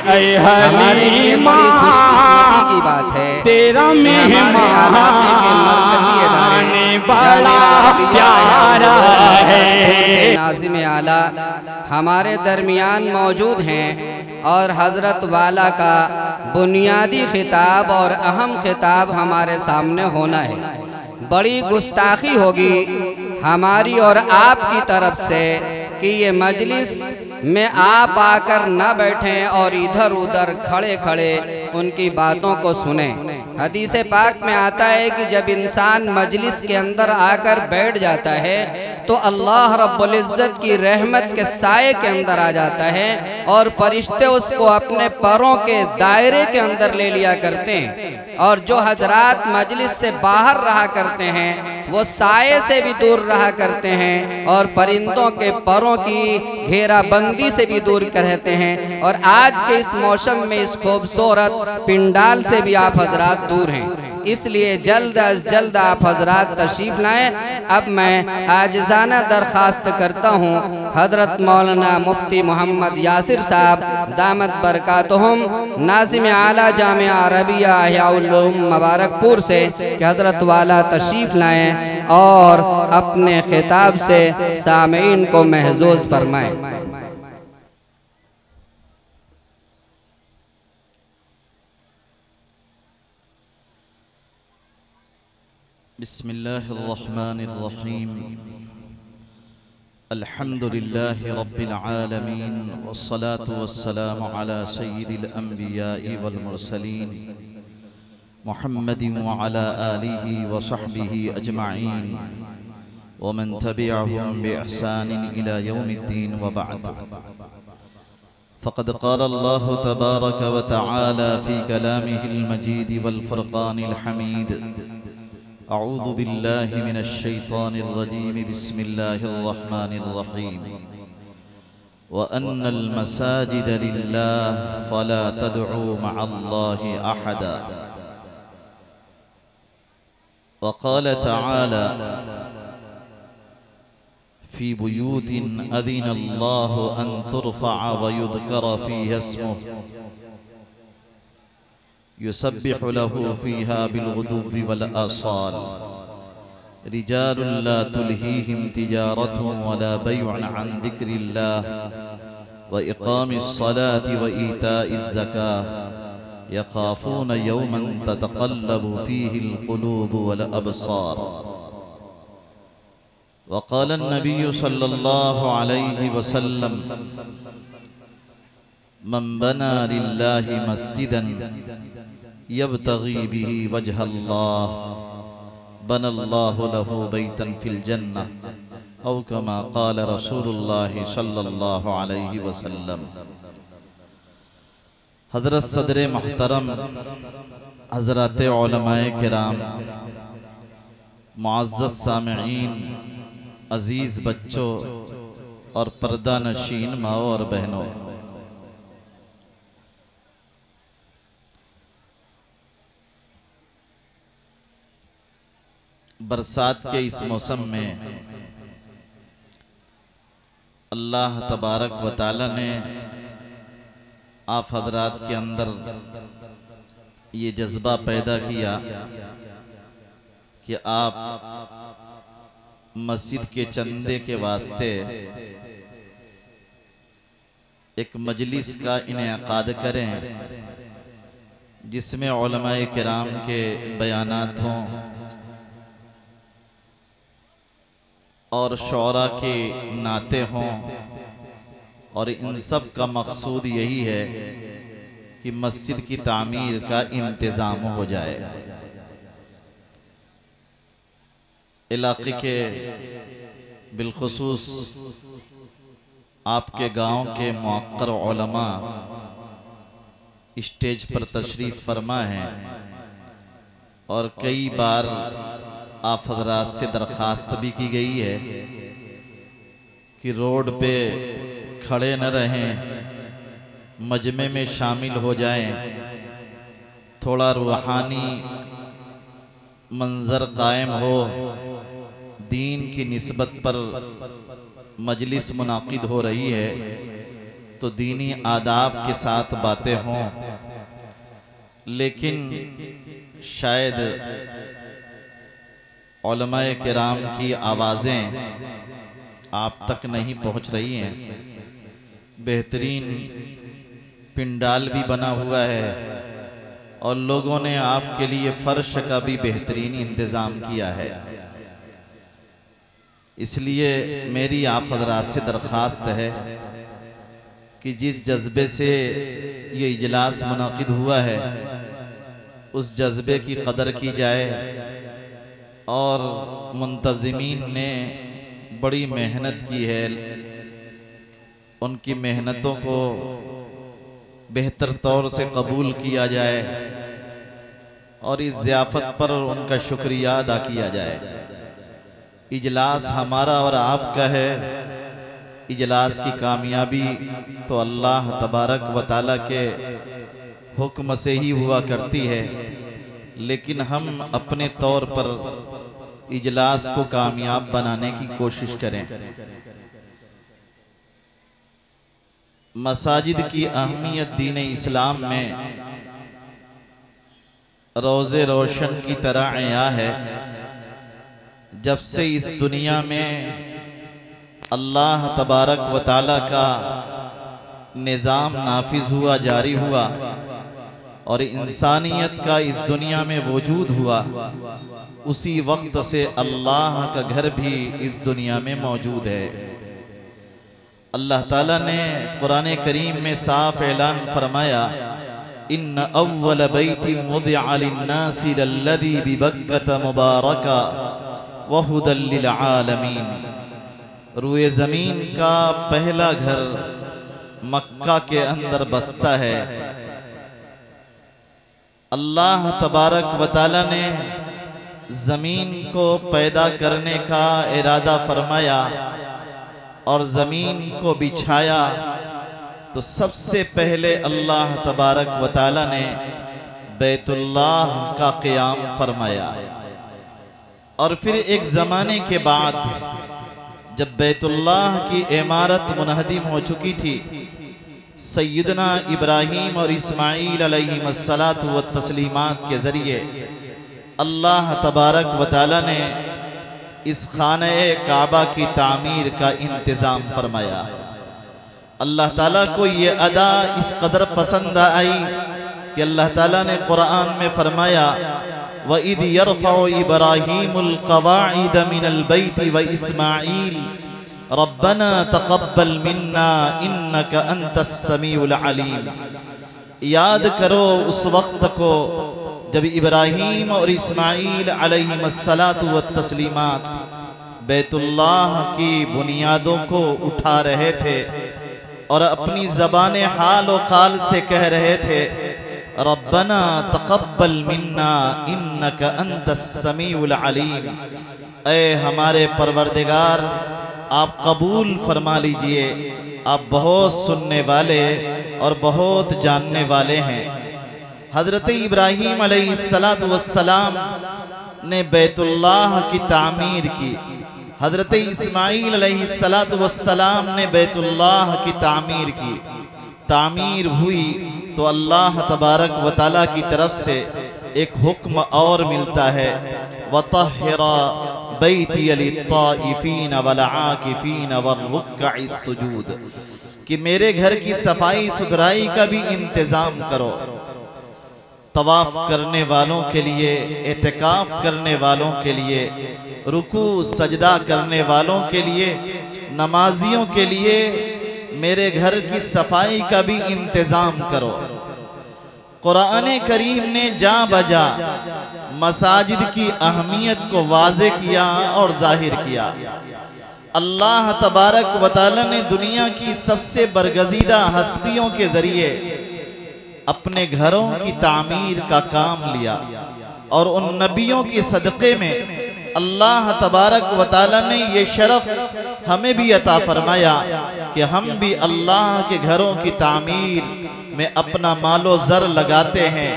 हमारे लिए बड़ी खुशकिस्मती की बात है तेरा मेहमान बड़ा प्यारा है। नाज़िम आला हमारे दरमियान मौजूद हैं और हज़रत वाला का बुनियादी खिताब और अहम खिताब हमारे सामने होना है। बड़ी गुस्ताखी होगी हमारी और आपकी तरफ से कि ये मजलिस में आप आकर न बैठें और इधर उधर खड़े खड़े उनकी बातों को सुने। हदीस पाक में आता है कि जब इंसान मजलिस के अंदर आकर बैठ जाता है तो अल्लाह रब्बुल इज़्ज़त की रहमत के साए के अंदर आ जाता है और फरिश्ते उसको अपने पैरों के दायरे के अंदर ले लिया करते हैं। और जो हजरात मजलिस से बाहर रहा करते हैं वो साए से भी दूर रहा करते हैं और परिंदों के परों की घेराबंदी से भी दूर रहते हैं। और आज के इस मौसम में इस खूबसूरत पिंडाल से भी आप हजरात दूर हैं, इसलिए जल्द अज जल्द आप हजरात तशरीफ़ लाएँ। अब मैं आजिज़ाना दरख्वास्त करता हूँ हज़रत मौलाना मुफ्ती मोहम्मद यासिर साहब दामत बरकातुहुम नाज़िम आला जामिया अरबिया अहयाउल उलूम मुबारकपुर से कि हज़रत वाला तशरीफ़ लाएँ और अपने खिताब से सामीन को महजूज़ फरमाएँ। बिस्मिल्लाहिर्रहमानिर्रहीम अल्हम्दुलिल्लाहि रब्बिल आलमीन वस्सलातु वस्सलामु अला सय्यिदिल अंबिया'i वल मुरसलीन मुहम्मदिन व अला आलिहि व सहबिहि अजमईन व मन तबिअहुम बिइहसानिन इला यौमिद्दीन व बअद। फ़क़द क़ाल अल्लाहु तबारक व तआला फ़ी कलामिहिल मजीद वल फ़ुरक़ानिल हमीद। अऊज़ु बिल्लाहि मिनश शैतानिर रजीम बिस्मिल्लाहिर रहमानिर रहीम। व अन्नल मसाजिद लिल्लाह फ़ला तदउ मअल्लाहि अहदा। व क़ाल तआला फ़ी बुयूतिन अज़िनल्लाहु अन तुरफ़अ व युज़करा फ़ीहा इस्मुहु युसब्बिहु लहू फ़ीहा बिलग़ुदुव्वि वल आसाल। रिजालुन ला तुल्हीहिम तिजारतुन वला बैउन अन ज़िक्रिल्लाह व इक़ामिस सलाति व ईताइज़ ज़काह यख़ाफ़ून यौमन ततक़ल्लबु फ़ीहिल क़ुलूबु वल अबसार। व क़ाल अन्नबिय्यु सल्लल्लाहु अलैहि वसल्लम मन बना लिल्लाहि मस्जिदन यब्तगी बिही वजहल्लाह बनल्लाहु लहू बैतन फिल जन्नह औ कमा क़ाल रसूलुल्लाहि सल्लल्लाहु अलैहि वसल्लम। हज़रत सदर मुहतरम हज़रात उलमाए किराम, मुअज़्ज़ज़ सामिईन, अज़ीज़ बच्चों और पर्दा नशीन माओ और बहनों, बरसात के इस मौसम में अल्लाह तबारक व तआला ने आप हजरात के अंदर ये जज्बा पैदा किया कि आप मस्जिद के चंदे के वास्ते एक मजलिस का इनेकाद करें जिसमें उलमाए किराम के बयानात हों और शौरा के नाते हों, और इन सब का मकसूद यही है कि मस्जिद की तामीर का इंतज़ाम हो जाए। इलाक़े के बिलखुसूस आपके गांव के मुअक्कर उलमा स्टेज पर तशरीफ़ फरमा हैं और कई बार आप हज़रात से दरख्वास्त भी की गई है कि रोड पे खड़े न रहें, मजमे में शामिल हो जाएं, थोड़ा रूहानी मंज़र कायम हो, दीन की निस्बत पर मजलिस मुनाकिद हो रही है तो दीनी आदाब के साथ बातें हों, लेकिन शायद उलमाए किराम की आवाज़ें आप तक नहीं पहुंच रही हैं। बेहतरीन पिंडाल भी बना हुआ है और लोगों ने आपके लिए फर्श का भी बेहतरीन इंतज़ाम किया है। इसलिए मेरी आप हज़रात से दरख्वास्त है कि जिस जज्बे से ये इजलास मुनाकिद हुआ है उस जज्बे की कदर की जाए। और मुंतज़िमीन ने बड़ी मेहनत की है, उनकी मेहनतों को बेहतर तौर से कबूल किया जाए और इस ज़ियाफ़त पर उनका शुक्रिया अदा किया जाए। इजलास हमारा और आपका है। इजलास की कामयाबी तो अल्लाह तबारक व तआला के हुक्म से ही हुआ करती है, लेकिन हम अपने तौर पर इजलास को कामयाब बनाने की कोशिश करें। मसाजिद की अहमियत दीन इस्लाम में रोज़े रोशन की तरह आया है। जब से इस दुनिया में अल्लाह तबारक व तआला का निज़ाम नाफिज हुआ, जारी हुआ और इंसानियत का इस दुनिया में वजूद हुआ, उसी वक्त से अल्लाह का घर भी इस दुनिया में मौजूद है। अल्लाह ताला ने कुरान करीम में साफ ऐलान फरमाया, इन्न अव्वल बैति वुदिअ लिन्नासि लल्लज़ी बिबक्कत मुबारका व हुदल लिल आलमीन। रूए ज़मीन का पहला घर मक्का के अंदर बसता है। अल्लाह तबारक व तआला ने ज़मीन को पैदा करने का इरादा फरमाया और ज़मीन को बिछाया तो सबसे पहले अल्लाह तबारक व तआला ने बैतुल्लाह का क़याम फरमाया। और फिर एक ज़माने के बाद जब बैतुल्लाह की इमारत मुनहदिम हो चुकी थी, सैयदना इब्राहीम और इस्माईल अलैहिमुस्सलातु व तस्लीमात के ज़रिए अल्लाह तबारक व तआला ने इस खाने काबा की तामीर का इंतज़ाम फरमाया। अल्लाह ताला को ये अदा इस कदर पसंद आई कि अल्लाह ताला ने कुरान में फरमाया, व इद यरफ़उ इब्राहीमुल क़वाइद मिनल बैति व इस्माईल रब्बना तक़ब्बल मिन्ना इन्नका अंतस समीउल अलीम। याद करो उस वक्त को जब इब्राहीम और इस्माईल अलैहिमुस्सलातु व तस्लीमात बैतुल्लाह की बुनियादों को उठा रहे थे और अपनी ज़बान हाल व काल से कह रहे थे, रब्बना तक़ब्बल मिन्ना इन्नका अंतस समीउल अलीम। ऐ हमारे परवरदिगार, आप कबूल फरमा लीजिए, आप बहुत सुनने वाले और बहुत जानने वाले हैं। हज़रत इब्राहीम अलैहिस्सलातु वस्सलाम ने बैतुल्लाह की तामीर की, हज़रत इस्माईल अलैहिस्सलातु वस्सलाम ने बैतुल्लाह की तामीर की। तामीर हुई तो अल्लाह तबारक व तआला की तरफ से एक हुक्म और मिलता है, वतहिरा बैती लित्ताइफीन वल आकिफीन वर्रुक्अइस सुजूद, कि मेरे घर की सफाई सुथराई का भी इंतज़ाम करो। तवाफ करने वालों के लिए, एतिकाफ करने वालों के लिए, रुकू सजदा करने वालों के लिए, नमाजियों के लिए मेरे घर की सफाई का भी इंतज़ाम करो। कुरान करीम ने जा बजा मसाजिद की अहमियत को वाज़े किया और जाहिर किया। अल्लाह तबारक व तआला ने दुनिया की सबसे बरगज़ीदा हस्तियों के ज़रिए अपने घरों की तामीर का काम लिया और उन नबियों के सदक़े में अल्लाह तबारक व तआला ने ये शरफ़ हमें भी अता फरमाया कि हम भी अल्लाह के घरों की तामीर में अपना मालो ज़र लगाते हैं।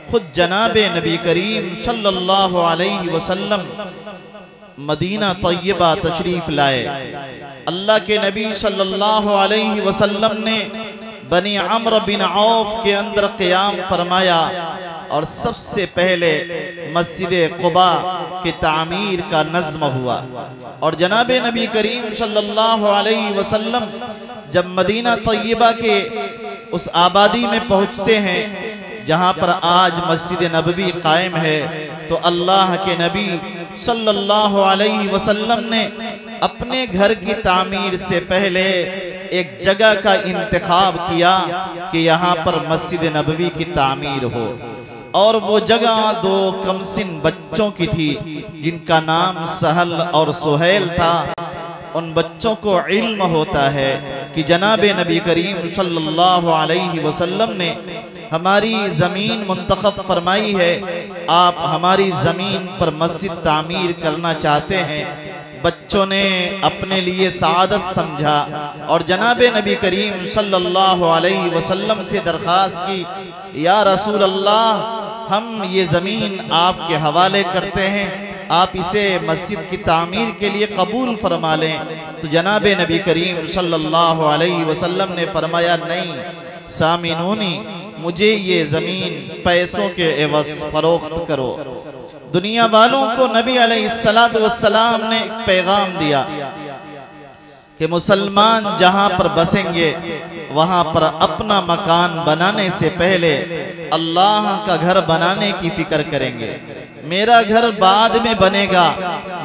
खुद जनाब नबी करीम सल्लल्लाहु अलैहि वसल्लम मदीना तैयबा तशरीफ लाए। अल्लाह के नबी सल्लल्लाहु अलैहि वसल्लम ने बनी अम्र बिन औफ के अंदर क़याम फरमाया और सबसे पहले मस्जिद क़ुबा की तामीर का नज़्म हुआ। और जनाब नबी करीम सल्लल्लाहु अलैहि वसल्लम जब मदीना तैयबा के उस आबादी में पहुँचते हैं जहाँ पर आज मस्जिद नबवी कायम है, तो अल्लाह के नबी सल्लल्लाहु अलैहि वसल्लम ने अपने घर की तामीर से पहले एक जगह का इंतखाब किया कि यहाँ पर मस्जिद नबवी की तामीर हो। और वो जगह दो कमसिन बच्चों की थी जिनका नाम सहल और सुहैल था। उन बच्चों को इल्म होता है कि जनाब नबी करीम सल्लल्लाहु अलैहि वसल्लम ने हमारी ज़मीन मुंतखब फरमाई है, आप हमारी ज़मीन पर मस्जिद तामीर करना चाहते हैं। बच्चों ने अपने लिए सआदत समझा और जनाब नबी करीम सल्लल्लाहु अलैहि वसल्लम से दरख्वास्त की, या रसूल अल्लाह, हम ये ज़मीन आपके हवाले करते हैं, आप इसे मस्जिद की तामीर के लिए कबूल फरमा लें। तो जनाब नबी करीम सल्लल्लाहु अलैहि वसल्लम ने फरमाया, नहीं सामिनूनी, मुझे ये ज़मीन पैसों के एवज़ फरोख्त करो। दुनिया वालों को नबी अलैहिस्सलातु वस्सलाम ने एक पैगाम दिया कि मुसलमान जहाँ पर बसेंगे वहाँ पर अपना मकान बनाने से पहले अल्लाह का घर बनाने की फिक्र करेंगे। मेरा घर बाद में बनेगा,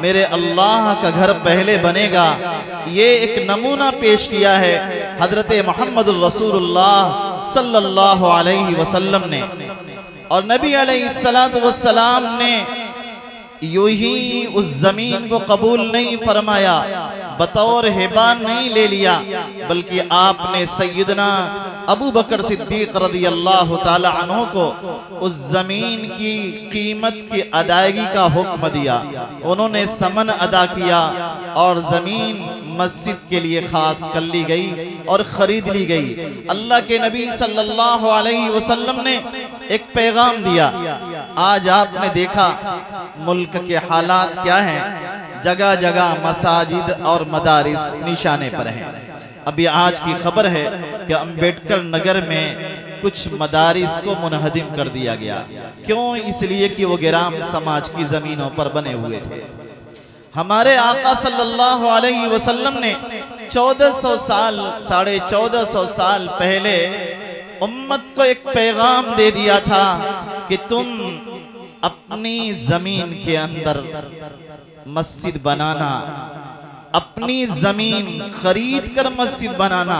मेरे अल्लाह का घर पहले बनेगा। ये एक नमूना पेश किया है हजरत मोहम्मदुर रसूलुल्लाह सल्लल्लाहु अलैहि वसल्लम ने। और नबी अलैहिस्सलातु वस्सलाम ने यूं ही उस जमीन को कबूल नहीं फरमाया, बतौर हिबा नहीं ले लिया, बल्कि आपने सैयदना अबू बकर सिद्दीक रज़ियल्लाहु ताला अन्हु को उस जमीन की कीमत की अदायगी का हुक्म दिया। उन्होंने समन अदा किया और जमीन मस्जिद के लिए खास कर ली गई और खरीद ली गई। अल्लाह के नबी सल्लल्लाहु अलैहि वसल्लम ने एक पैगाम दिया। आज आपने देखा मुल्क के हालात क्या हैं, जगह जगह मसाजिद और मदारिस निशाने पर हैं। अभी आज की खबर है कि अम्बेडकर नगर में कुछ मदारिस को मुनहदिम कर दिया गया। क्यों? इसलिए कि वो गिराम समाज की जमीनों पर बने हुए थे। हमारे आका सल्लल्लाहु अलैहि वसल्लम ने 1400 साल 1450 साल पहले उम्मत को एक पैगाम दे दिया था कि तुम अपनी जमीन के अंदर मस्जिद बनाना, अपनी जमीन खरीद कर मस्जिद बनाना,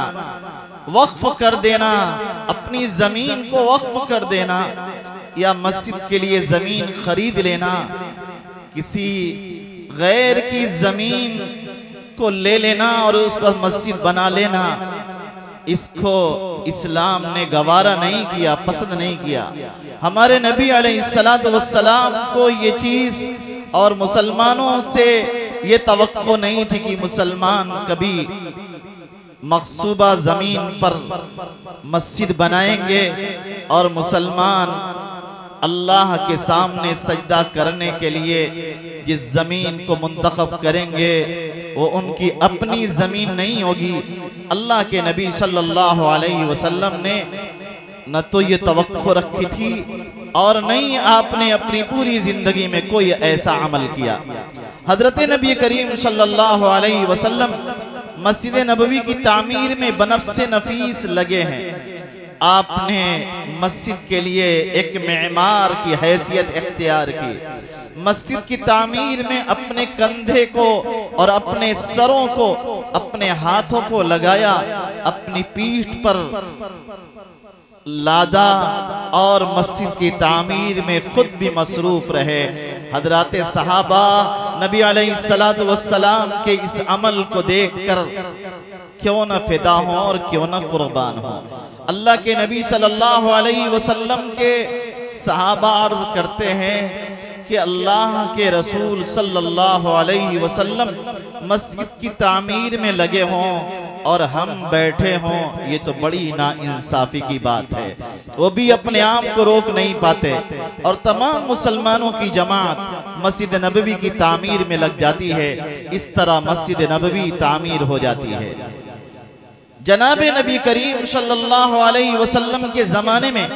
वक्फ कर देना, अपनी जमीन को वक्फ कर देना या मस्जिद के लिए जमीन खरीद लेना, किसी गैर की जमीन को ले लेना और उस पर मस्जिद बना लेना, इसको इस्लाम ने गवारा नहीं किया, पसंद नहीं किया। हमारे नबी अलैहिस्सलातु वस्सलाम को ये चीज़ और मुसलमानों से ये तवक्को नहीं थी कि मुसलमान कभी मक़सूबा ज़मीन पर मस्जिद बनाएंगे और मुसलमान अल्लाह के सामने सजदा करने के लिए जिस ज़मीन को मुंतखब करेंगे वो उनकी अपनी ज़मीन नहीं होगी। अल्लाह के नबी सल्लल्लाहु अलैहि वसल्लम ने न तो ये तवक्को रखी थी और नहीं आपने अपनी पूरी ज़िंदगी में कोई ऐसा अमल किया। हज़रत नबी करीम सल्लल्लाहु अलैहि वसल्लम मस्जिद नबवी की तामीर में बनफ्से नफीस लगे हैं। आपने मस्जिद के लिए एक मेमार की हैसियत इख्तियार की। मस्जिद की तामीर में अपने कंधे को और अपने सरों को, अपने हाथों को लगाया, अपनी पीठ पर लादा और मस्जिद की तामीर में खुद भी मसरूफ रहे। हजरात सहाबा नबी अलैहिस्सलातु वस्सलाम के इस अमल को देखकर क्यों न फिदा हो और क्यों न कुर्बान हो। अल्लाह के नबी सल्लल्लाहु अलैहि वसल्लम के सहाबा अर्ज करते हैं कि अल्लाह के रसूल सल्लल्लाहु अलैहि वसल्लम मस्जिद की तामीर में लगे हों और हम बैठे हों, ये तो बड़ी नाइंसाफ़ी की बात है। वो भी अपने आप को रोक नहीं पाते और तमाम मुसलमानों की जमात मस्जिद नबवी की तामीर में लग जाती है, इस तरह मस्जिद नबवी तामीर हो जाती है। जनाबे नबी करीम सल्लल्लाहु अलैहि वसल्लम के ज़माने में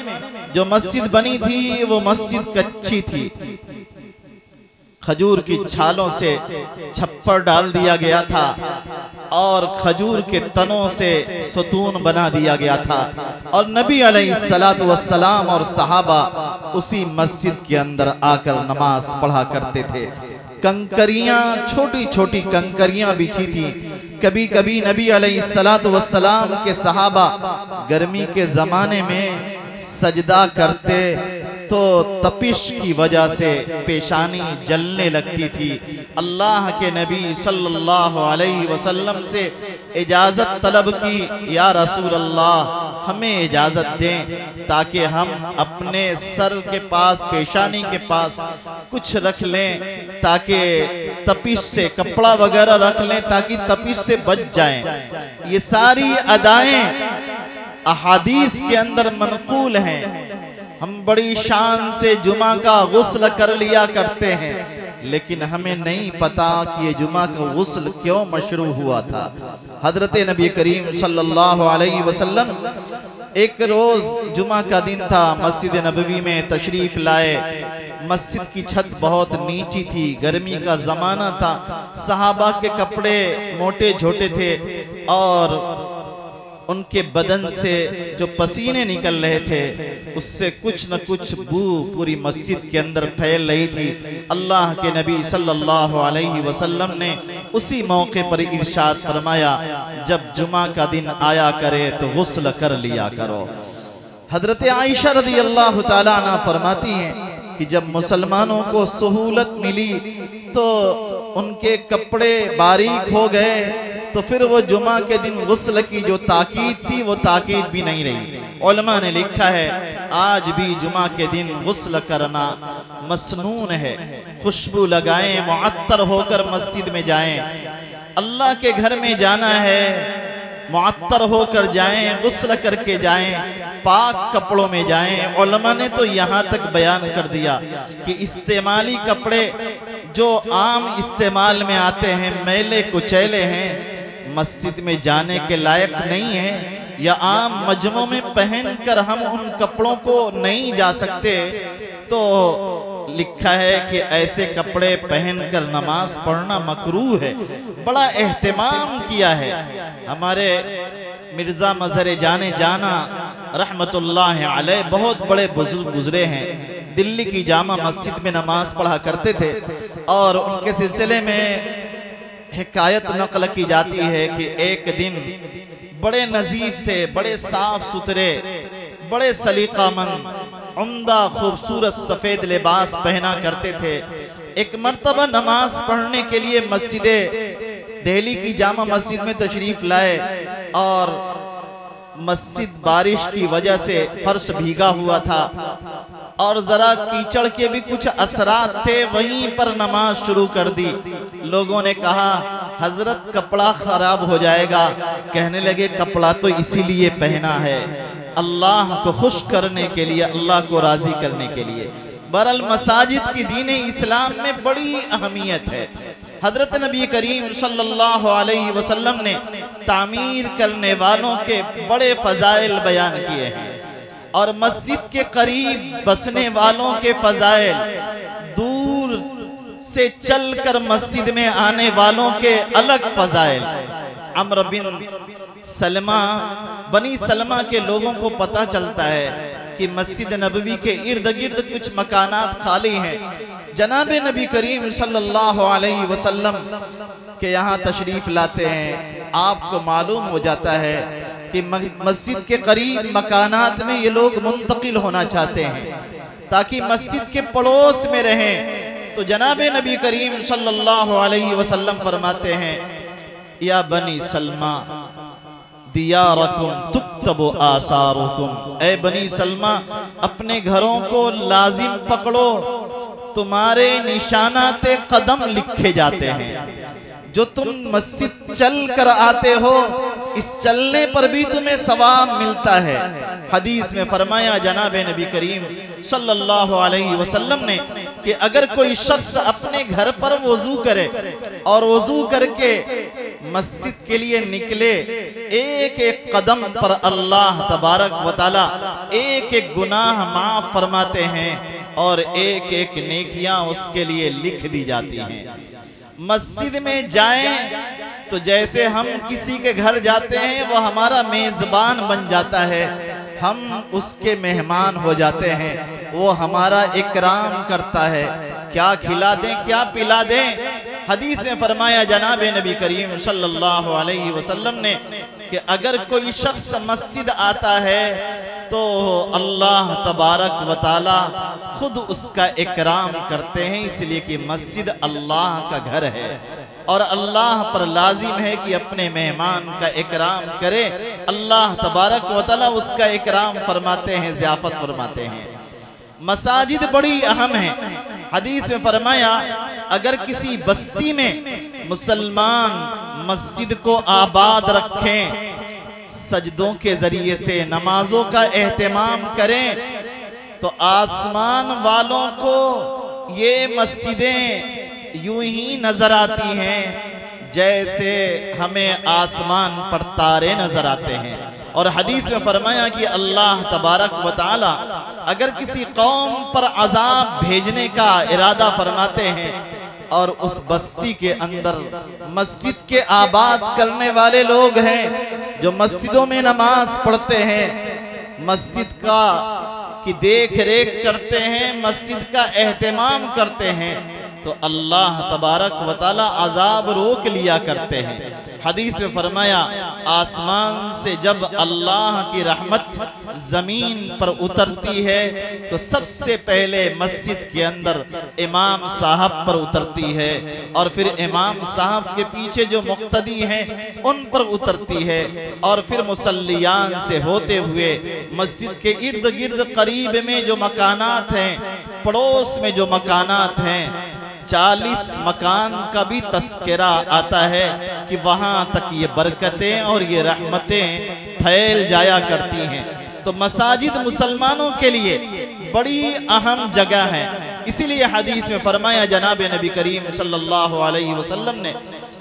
जो मस्जिद बनी थी वो मस्जिद कच्ची थी। खजूर की छालों से छप्पर डाल दिया गया था और खजूर के तनों से सतून बना दिया गया था और नबी अलैहिस्सलातु वस्सलाम और सहाबा उसी मस्जिद के अंदर आकर नमाज पढ़ा करते थे। कंकरियां, छोटी छोटी कंकरियां बिछी थी। कभी कभी नबी अलैहिस्सलातु वस्सलाम के सहाबा गर्मी के ज़माने में सजदा करते तो तपिश की वजह से पेशानी जलने लगती थी। अल्लाह के नबी सल्लल्लाहु अलैहि वसल्लम से इजाज़त तलब की, या रसूल अल्लाह हमें इजाज़त दें ताकि हम अपने सर के पास, पेशानी के पास कुछ रख लें, ताकि तपिश से कपड़ा वगैरह रख लें ताकि तपिश से बच जाएं। ये सारी अदाएं अहादीस के अंदर मनकूल हैं। हम बड़ी शान से जुमा का गुस्ल कर लिया करते हैं, लेकिन हमें नहीं पता कि ये जुमा का गुस्ल क्यों मशरू हुआ था। हजरत नबी करीम सल्लल्लाहु अलैहि वसल्लम एक रोज जुमा का दिन था, मस्जिद नबवी में तशरीफ लाए। मस्जिद की छत बहुत नीची थी, गर्मी का जमाना था, सहाबा के कपड़े मोटे छोटे थे और उनके बदन से जो पसीने निकल रहे थे उससे कुछ न कुछ बू पूरी मस्जिद के अंदर फैल रही थी। अल्लाह के नबी सल्लल्लाहु अलैहि वसल्लम ने उसी मौके पर इरशाद फरमाया, जब जुमा का दिन आया करे तो गुस्ल कर लिया करो। हजरत आयशा रज़ियल्लाहु ताला अन्हा फरमाती हैं कि जब मुसलमानों को सहूलत मिली तो उनके कपड़े बारीक हो गए, तो फिर वो जुमा के दिन गुस्ल की जो ताकीद थी वो ताकीद भी नहीं रही। उलमा ने लिखा है आज भी जुमा के दिन गुस्ल करना मसनून है। खुशबू लगाएं, मुअत्तर होकर मस्जिद में जाएं। अल्लाह के घर में जाना है, मुअत्तर होकर जाएं, गुस्ल करके जाएं, पाक कपड़ों में जाएं। उलमा ने तो यहाँ तक बयान कर दिया कि इस्तेमाली कपड़े जो आम इस्तेमाल में आते हैं, मैले कुचैले हैं, मस्जिद में जाने के लायक नहीं है, या आम मजमों में पहनकर हम उन कपड़ों को नहीं जा सकते, तो लिखा है कि ऐसे कपड़े पहनकर नमाज पढ़ना मकरूह है। बड़ा एहतमाम किया है हमारे मिर्जा मजहर जाने जाना रहमतुल्लाह अलैह, बहुत बड़े बुजुर्ग गुजरे हैं, दिल्ली की जामा मस्जिद में नमाज पढ़ा करते थे और उनके सिलसिले में हिकायत नकल की जाती है कि एक दिन बड़े नजीफ थे, बड़े साफ सुथरे, बड़े सलीकामंद, उम्दा खूबसूरत सफेद लिबास पहना करते थे। एक मर्तबा नमाज पढ़ने के लिए मस्जिद दिल्ली की जामा मस्जिद में तशरीफ लाए और मस्जिद बारिश की वजह से फर्श भीगा हुआ था और जरा कीचड़ के भी कुछ असरात थे, वहीं पर नमाज शुरू कर दी। लोगों ने कहा हजरत कपड़ा खराब हो जाएगा। कहने लगे कपड़ा तो इसीलिए पहना है, अल्लाह को खुश करने के लिए, अल्लाह को राजी करने के लिए। बहरहाल मसाजिद की दीन इस्लाम में बड़ी अहमियत है। हजरत नबी करीम सल्लल्लाहु अलैहि वसल्लम ने तामीर करने वालों के बड़े फजाइल बयान किए हैं और मस्जिद के करीब बसने वालों के फजाइल, दूर से चलकर मस्जिद में आने वालों के अलग फजाइल। अम्र बिन सलमा, बनी सलमा के लोगों को पता चलता है कि मस्जिद नबवी के इर्द गिर्द कुछ मकानात खाली हैं। जनाबे नबी करीम सल्लल्लाहु अलैहि वसल्लम के यहाँ तशरीफ लाते हैं। आपको मालूम हो जाता है कि मस्जिद के करीब मकानात में ये लोग मुंतकिल होना चाहते हैं ताकि मस्जिद के पड़ोस में रहें। तो जनाबे नबी करीम सल्लल्लाहु अलैहि वसल्लम फरमाते हैं, या बनी सलमा दियारकुम तुक्तबु आसारुकुम, ए बनी सलमा अपने घरों को लाजिम पकड़ो, तुम्हारे निशानाते कदम लिखे जाते हैं। जो तुम मस्जिद चल कर आते हो इस चलने पर भी तुम्हें सवाब मिलता है। हदीस में फरमाया जनाब नबी करीम सल्लल्लाहु अलैहि वसल्लम ने कि अगर कोई शख्स अपने घर पर वुजू करे और वुजू करके मस्जिद के लिए निकले, एक एक कदम पर अल्लाह तबारक व तआला एक एक गुनाह माफ फरमाते हैं और एक एक नेकियां उसके लिए लिख दी जाती हैं। मस्जिद में जाएं तो जैसे हम किसी के घर जाते हैं वो हमारा मेजबान बन जाता है, हम उसके मेहमान हो जाते हैं, वो हमारा इकराम करता है, क्या खिला दें क्या पिला दें। हदीस में फरमाया जनाब नबी करीम सल्लल्लाहु अलैहि वसल्लम ने कि अगर कोई शख्स मस्जिद आता है तो अल्लाह तबारक व तआला खुद उसका इकराम करते हैं, इसलिए कि मस्जिद अल्लाह का घर है और अल्लाह पर लाजिम है कि अपने मेहमान का इकराम करे। अल्लाह तबारक व तआला उसका इकराम फरमाते हैं, ज़ियाफत फरमाते हैं। मसाजिद बड़ी अहम है। हदीस में फरमाया अगर किसी बस्ती में मुसलमान मस्जिद को आबाद रखें, सजदों के जरिए से नमाजों का एहतमाम करें, तो आसमान वालों को ये मस्जिदें यूं ही नजर आती हैं जैसे हमें आसमान पर तारे नजर आते हैं। और हदीस में फरमाया कि अल्लाह तबारक व तआला अगर किसी कौम पर अजाब भेजने का इरादा फरमाते हैं और उस बस्ती के अंदर मस्जिद के आबाद करने वाले लोग हैं जो मस्जिदों में नमाज पढ़ते हैं, मस्जिद का की देख रेख करते हैं, मस्जिद का एहतमाम करते हैं, तो अल्लाह तबारक व तआला अजाब रोक लिया करते हैं। हदीस में फरमाया आसमान से जब अल्लाह की रहमत जमीन पर उतरती है तो सबसे पहले मस्जिद के अंदर इमाम साहब पर उतरती है और फिर इमाम साहब के पीछे जो मुक्तदी हैं उन पर उतरती है और फिर मुसल्लियान से होते हुए मस्जिद के इर्द गिर्द करीब में जो मकानात हैं, पड़ोस में जो मकानात हैं, 40 मकान का भी तस्करा आता है कि वहां तक ये बरकतें और ये रहमतें फैल जाया करती हैं। तो मसाजिद मुसलमानों के लिए बड़ी अहम जगह है। इसीलिए हदीस में फरमाया जनाब नबी करीम सल्लल्लाहु अलैहि वसल्लम ने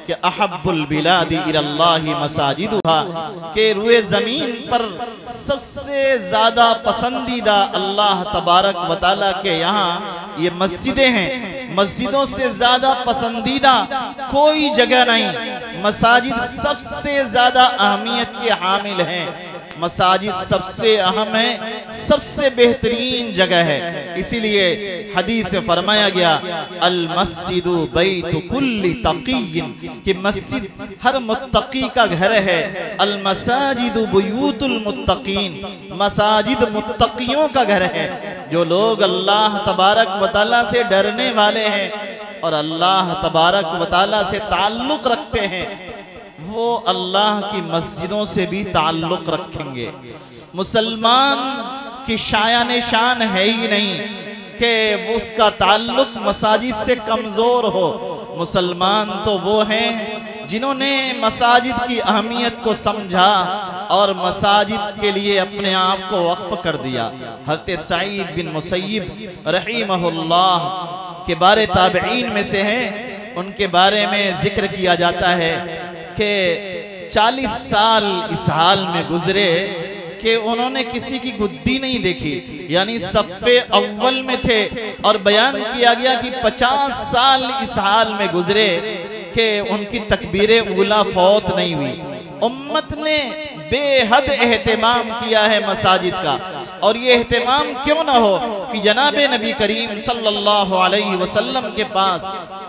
कि अहब्बुल बिलादी इलल्लाहि मसाजिदुहा, के रुए ज़मीन पर सबसे ज़्यादा पसंदीदा अल्लाह तबारक व तआला के यहाँ ये मस्जिदें हैं। मस्जिदों से ज़्यादा पसंदीदा कोई जगह नहीं। मसाजिद सबसे ज़्यादा अहमियत के हामिल हैं। मसाजिद सबसे अहम है, सबसे बेहतरीन जगह है। इसीलिए हदीस में फरमाया गया अल मस्जिदु बैतु कुल्ली तक़ीय्यिन, कि मस्जिद हर मुत्तकी का घर है। अल मसाजिदु बुयूतुल मुत्तकीन, मसाजिद मुत्तकियों का घर है। जो लोग अल्लाह तबारक व तआला से डरने वाले हैं और अल्लाह तबारक व तआला से ताल्लुक़ रखते हैं, वो अल्लाह की मस्जिदों से भी ताल्लुक़ रखेंगे। मुसलमान की शायान शान है ही नहीं कि वो उसका ताल्लुक़ मसाजिद से कमज़ोर हो। मुसलमान तो वो हैं जिन्होंने मसाजिद की अहमियत को समझा और मसाजिद के लिए अपने आप को वक्फ कर दिया। हज़रत सईद बिन मुसय्यिब रहीमहुल्लाह के बारे ताबईन में से हैं, उनके बारे में जिक्र किया जाता है कि 40 साल इस हाल में गुजरे कि उन्होंने किसी की गुद्दी नहीं देखी, यानी सफ़े अव्वल में थे। और बयान किया गया कि 50 साल इस हाल में गुजरे कि उनकी तकबीरे ऊला फौत नहीं हुई। उम्मत ने बेहद एहतमाम किया है मसाजिद का, और ये एहतमाम क्यों ना हो कि जनाब नबी करीम सल्लल्लाहु अलैहि वसल्लम के पास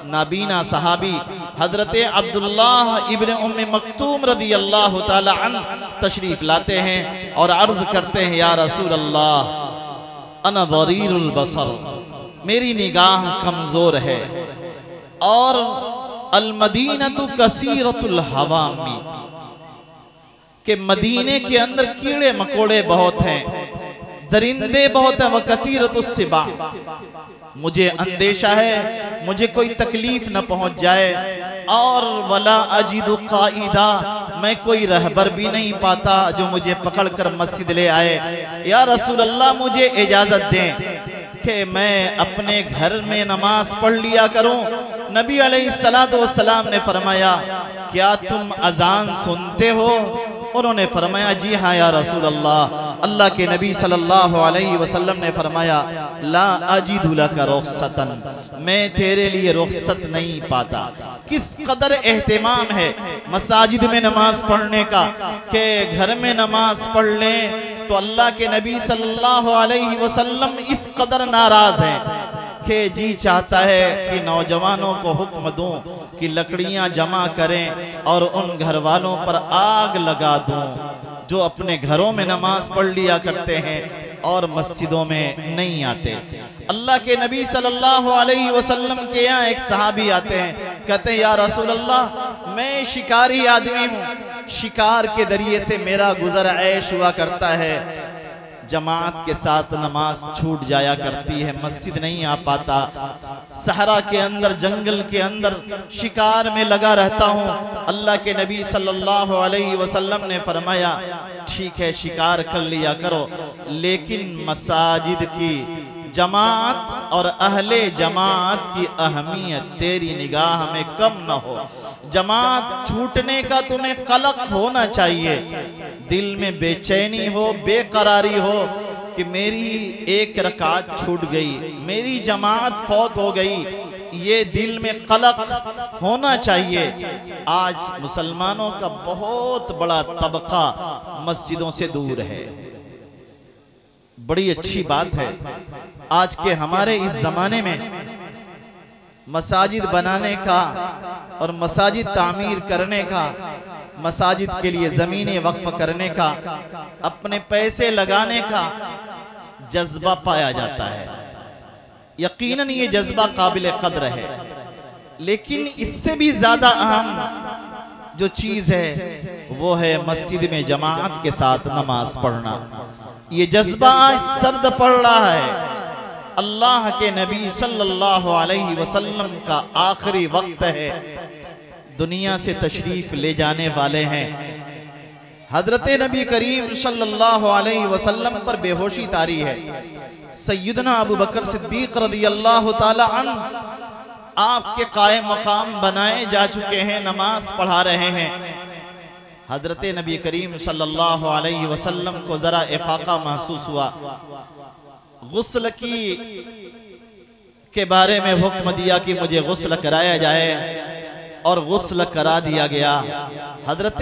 नाबीना सहाबी हजरत अब्दुल्लाह इब्न उम्मे मक्तूम रज़ी अल्लाह ताला अन्हु तशरीफ लाते हैं और अर्ज करते हैं या रसूल अल्लाह अना दरीरुल बसर, मेरी निगाह कमज़ोर है और अल मदीनतु कसीरतुल हवामी, के मदीने के अंदर कीड़े मकोड़े बहुत हैं, दरिंदे बहुत हैं, व कसीरतुस सिबा, मुझे अंदेशा है मुझे कोई तकलीफ न पहुंच जाए। और वला अजिदु काइदा, मैं कोई रहबर भी नहीं पाता जो मुझे पकड़कर मस्जिद ले आए। या रसूल अल्लाह, मुझे इजाजत दें कि मैं अपने घर में नमाज पढ़ लिया करूं। नबी अलैहिस्सलातु वस्सलाम ने फरमाया, क्या तुम अजान सुनते हो? उन्होंने फरमाया, जी हाँ या रसूल अल्लाह। अल्लाह के नबी सल्लल्लाहु अलैहि वसल्लम ने फरमाया, ला अजिदु लका रुख्सतन, मैं तेरे लिए रुख्सत नहीं पाता। किस कदर एहतिमाम है मसाजिद में नमाज पढ़ने का कि घर में नमाज पढ़ लें तो अल्लाह के नबी सल्लल्लाहु अलैहि वसल्लम इस कदर नाराज हैं कि जी चाहता है कि नौजवानों को हुक्म दूं कि लकड़ियां जमा करें और उन घर वालों पर आग लगा दूं जो अपने घरों में नमाज पढ़ लिया करते हैं और मस्जिदों में नहीं आते। अल्लाह के नबी सल्लल्लाहु अलैहि वसल्लम के यहाँ एक सहाबी आते हैं, कहते हैं, या रसूल अल्लाह, मैं शिकारी आदमी हूँ, शिकार के जरिए से मेरा गुजर ऐश हुआ करता है, जमात के साथ नमाज छूट जाया करती है, मस्जिद नहीं आ पाता, सहरा के अंदर जंगल के अंदर शिकार में लगा रहता हूँ। अल्लाह के नबी सल्लल्लाहु अलैहि वसल्लम ने फरमाया, ठीक है शिकार कर लिया करो, लेकिन मसाजिद की जमात और अहले जमात की अहमियत तेरी निगाह में कम न हो। जमात छूटने का तुम्हें कलक होना चाहिए, दिल में बेचैनी हो, बेकरारी हो कि मेरी एक रकात छूट गई, मेरी जमात फौत हो गई, ये दिल में कलक होना चाहिए। आज मुसलमानों का बहुत बड़ा तबका मस्जिदों से दूर है। बड़ी अच्छी बात है आज के हमारे इस जमाने में मसाजिद बनाने का और मसाजिद तामीर करने का, मसाजिद के लिए ज़मीनें वक्फ करने का, अपने पैसे लगाने का जज्बा पाया जाता है। यकीनन ये जज्बा काबिल कद्र है, लेकिन इससे भी ज़्यादा अहम जो चीज़ है वो है मस्जिद में जमात के साथ नमाज पढ़ना। ये जज्बा आज सर्द पड़ रहा है। अल्लाह के नबी सल्लल्लाहु अलैहि वसल्लम का आखिरी वक्त है, दुनिया से तशरीफ ले जाने वाले हैं। हजरत नबी करीम सल्लल्लाहु अलैहि वसल्लम पर बेहोशी तारी है। सैयदना अबू बकर सिद्दीक रज़ियल्लाहु ताला अन्हु आपके कायम मकाम बनाए जा चुके हैं, नमाज पढ़ा रहे हैं। हजरत नबी करीम सल्लल्लाहु अलैहि वसल्लम को जरा इफाका महसूस हुआ, गुस्ल के बारे में हुक्म दिया कि मुझे गुस्ल कराया जाए और गुस्ल करा दिया गया। हजरत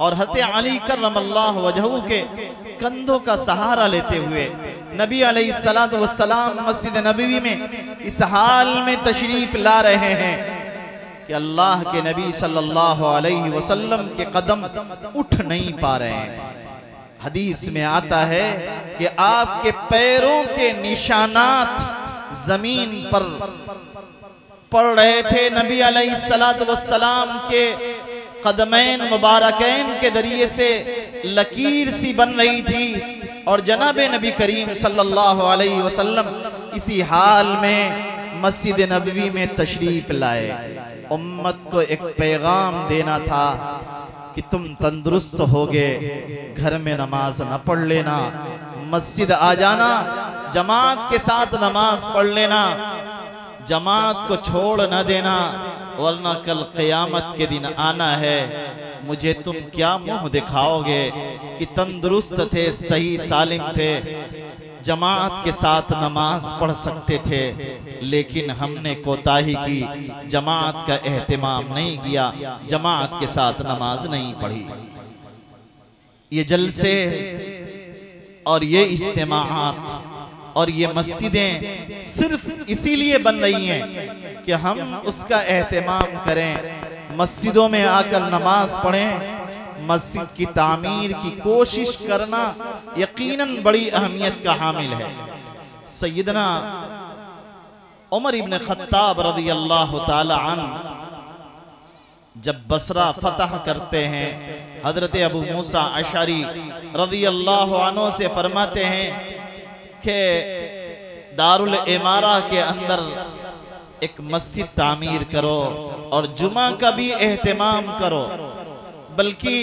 और हजरत अली करमल्लाहु वजहू के कंधों का सहारा लेते हुए नबी अलैहिस्सलातु वस्सलाम मस्जिद नबवी में इस हाल में तशरीफ ला रहे हैं कि अल्लाह के नबी सल्लल्लाहु अलैहि वसल्लम के कदम उठ नहीं पा रहे हैं। हदीस में आता है कि आपके पैरों के निशानात जमीन पर पड़ रहे थे। नबी अलैहिस्सलातु वस्सलाम के कदमैन मुबारकैन के जरिए से लकीर सी बन रही थी और जनाब नबी करीम सल्लल्लाहु अलैहि वसल्लम इसी हाल में मस्जिद नबवी में तशरीफ लाए। उम्मत को एक पैगाम देना था कि तुम तंदुरुस्त होगे, घर में नमाज न पढ़ लेना, मस्जिद आ जाना, जमात के साथ नमाज पढ़ लेना, जमात को छोड़ न देना, वरना कल क़यामत के दिन आना है, मुझे तुम क्या मुंह दिखाओगे कि तंदुरुस्त थे, सही सालिम थे, जमात के साथ नमाज पढ़ सकते थे, लेकिन हमने कोताही की, जमात का एहतिमाम नहीं किया, जमात के साथ नमाज नहीं पढ़ी। ये जलसे और ये इज्तिमाआत और ये मस्जिदें सिर्फ इसीलिए बन रही हैं कि हम उसका एहतिमाम करें, मस्जिदों में आकर नमाज पढ़ें। मस्जिद की तामीर की कोशिश करना यकीनन बड़ी अहमियत का हामिल है। सैयदना उमर इब्न खत्ताब रज़ियल्लाहु ताला अन्हु जब बसरा फतह करते हैं, हजरत अबू मूसा अशरी रज़ियल्लाहु अन्हु से फरमाते हैं कि दारुल इमारा के अंदर एक मस्जिद तामीर करो और जुमा का भी एहतमाम करो। बल्कि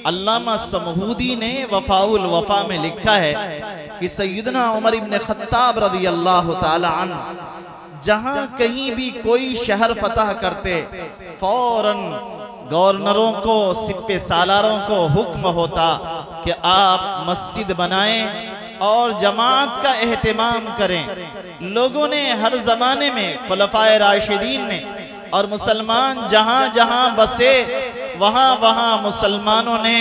अल्लामा समहूदी ने वफाउल वफा में लिखा है कि सैयदना उमर इब्न खत्ताब रज़ी अल्लाह ताला अन्हु जहां कहीं भी कोई शहर फतह करते, फौरन गवर्नरों को, सिप्पे सालारों को हुक्म होता कि आप मस्जिद बनाएं और जमात का एहतमाम करें। लोगों ने हर जमाने में, खुलफाए राशिदीन ने और मुसलमान जहां जहां बसे वहां वहां मुसलमानों ने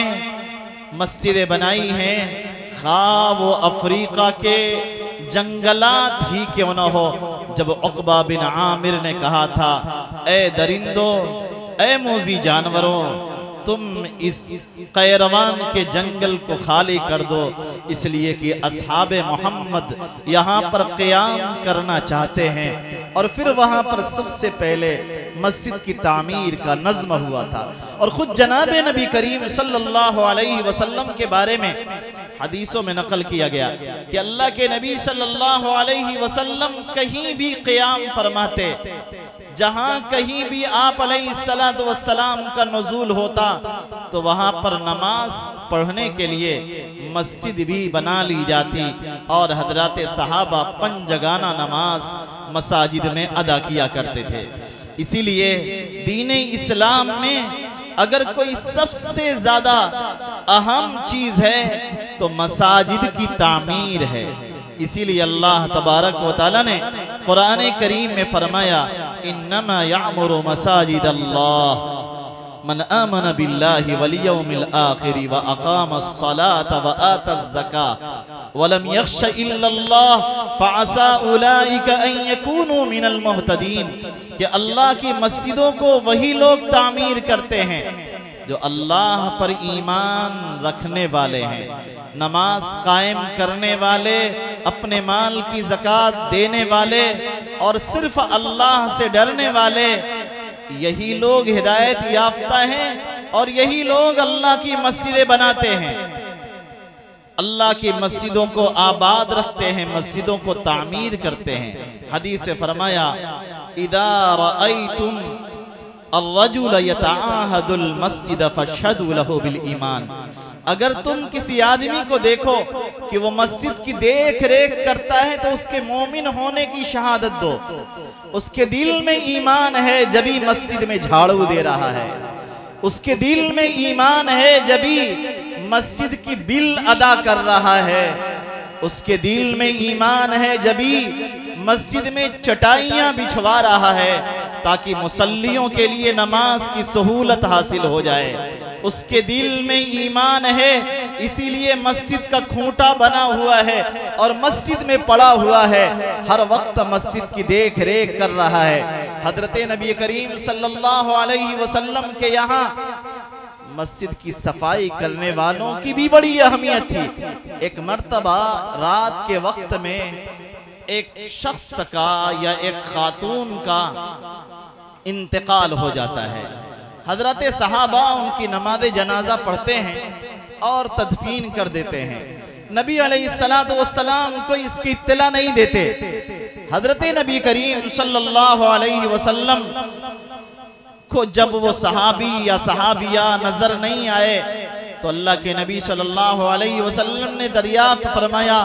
मस्जिदें बनाई हैं, खा वो अफ्रीका के जंगलात ही क्यों न हो। जब उक़बा बिन आमिर ने कहा था, ए दरिंदों, ए मोजी जानवरों, तुम इस कैरवान के जंगल को खाली कर दो, इसलिए कि अस्हाबे मोहम्मद यहाँ पर क़याम करना चाहते हैं। और फिर वहाँ पर सबसे पहले मस्जिद की तामीर का नज़्म हुआ था। और ख़ुद जनाबे नबी करीम सल्लल्लाहु अलैहि वसल्लम के बारे में हदीसों में नकल किया गया कि अल्लाह के नबी सल्लल्लाहु अलैहि वसल्लम कहीं भी क़याम फरमाते, जहां कहीं भी आप अलैहिस्सलातु वस्सलाम का नुज़ूल होता तो वहां पर नमाज पढ़ने के लिए मस्जिद भी बना ली जाती और हजरत सहाबा पंजगाना नमाज मसाजिद में अदा किया करते थे। इसीलिए दीन इस्लाम में अगर कोई सबसे ज्यादा अहम चीज है तो मसाजिद की तामीर है। इसीलिए अल्लाह तबारक व तआला ने कुरान करीम में फरमाया, इन्नमा यअमुरु मसाजिद अल्लाह मन आमन बिल्लाहि वल यौमिल आखिर व अकामस सलात व आतज़ ज़का व लम यख्श इल्लल्लाह फअसा उलाइका अन यकूनु मिनल मुहतदीन। कि अल्लाह की मस्जिदों को वही लोग तामीर करते हैं जो अल्लाह पर ईमान रखने वाले हैं, नमाज कायम करने वाले, अपने माल की ज़कात देने वाले और सिर्फ अल्लाह से डरने वाले। यही लोग हिदायत याफ्ता हैं और यही लोग अल्लाह की मस्जिदें बनाते हैं, अल्लाह की मस्जिदों को आबाद रखते हैं, मस्जिदों को तामीर करते हैं। हदीस से फरमाया, इदा रअयतुम अर्रजुल यतआहदुल मस्जिद फशहदू लहू बिल ईमान। अगर तुम किसी आदमी को देखो कि वो मस्जिद की देख रेख करता है तो उसके मोमिन होने की शहादत दो। उसके दिल में ईमान है जभी मस्जिद में झाड़ू दे रहा है, उसके दिल में ईमान है जभी मस्जिद की बिल अदा कर रहा है, उसके दिल में ईमान है जभी मस्जिद में चटाइयां बिछवा रहा है ताकि मुसल्लियों के लिए नमाज की सहूलत हासिल हो जाए। उसके दिल में ईमान है, इसीलिए मस्जिद का खूंटा बना हुआ है और मस्जिद में पड़ा हुआ है, हर वक्त मस्जिद की देख रेख कर रहा है। हजरत नबी करीम सल्लल्लाहु अलैहि वसल्लम के यहाँ मस्जिद की सफाई करने वालों की भी बड़ी अहमियत थी। एक मर्तबा रात के वक्त में एक शख्स का या एक खातून का इंतकाल हो जाता है। हजरत सहाबा उनकी नमाज जनाजा पढ़ते हैं और तदफीन कर देते हैं। नबी अलैहिस्सलातु वस्सलाम को इसकी इत्तला नहीं देते। हजरत नबी करीम सल्लल्लाहु अलैहि वसल्लम को जब वो सहाबी या सहाबिया नजर नहीं आए तो अल्लाह के नबी सल्लल्लाहु अलैहि वसल्लम ने दरियाफ्त फरमाया,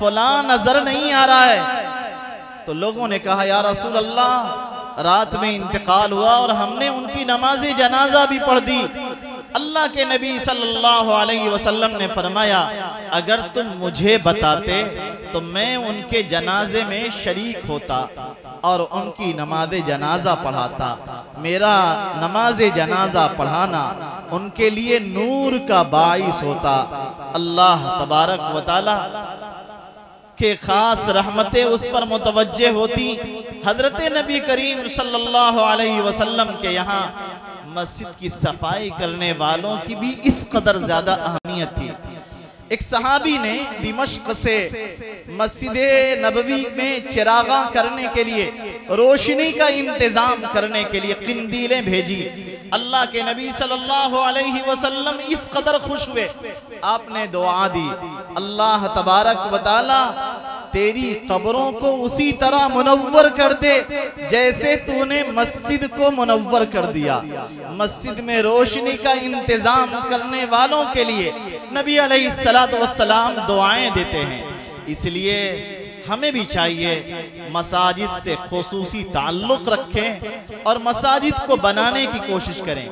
फलां नजर नहीं आ रहा है। तो लोगों ने कहा, या रसूल अल्लाह, रात में इंतकाल हुआ और हमने उनकी नमाज जनाजा भी पढ़ दी। अल्लाह के नबी सल्लल्लाहु अलैहि वसल्लम ने फरमाया, अगर तुम मुझे बताते तो मैं उनके जनाजे में शरीक होता और उनकी नमाज जनाजा पढ़ाता। मेरा नमाज जनाजा पढ़ाना उनके लिए नूर का बाइस होता। अल्लाह तबारक व तआला के खास रहमतें उस पर मुतवज्जे होती। हजरत नबी करीम सल्लल्लाहु अलैहि वसल्लम के यहाँ मस्जिद की सफाई करने वालों की भी इस कदर ज्यादा अहमियत थी। एक सहाबी ने दिमश्क से मस्जिद नबवी में चिरागा करने के लिए, रोशनी का इंतजाम करने के लिए किंदीलें भेजी। अल्लाह के नबी सल्लल्लाहु अलैहि वसल्लम इस कदर खुश हुए, आपने दुआ दी, अल्लाह तबारक व तआला तेरी कब्रों को उसी तरह मुनव्वर कर दे जैसे तूने मस्जिद को मुनव्वर कर दिया। मस्जिद में रोशनी का इंतजाम करने वालों के लिए नबी अलैहिस्सलातु वस्सलाम दुआएं देते हैं। इसलिए हमें भी चाहिए मसाजिद से खुसूसी ताल्लुक रखें और मसाजिद को बनाने की कोशिश करें।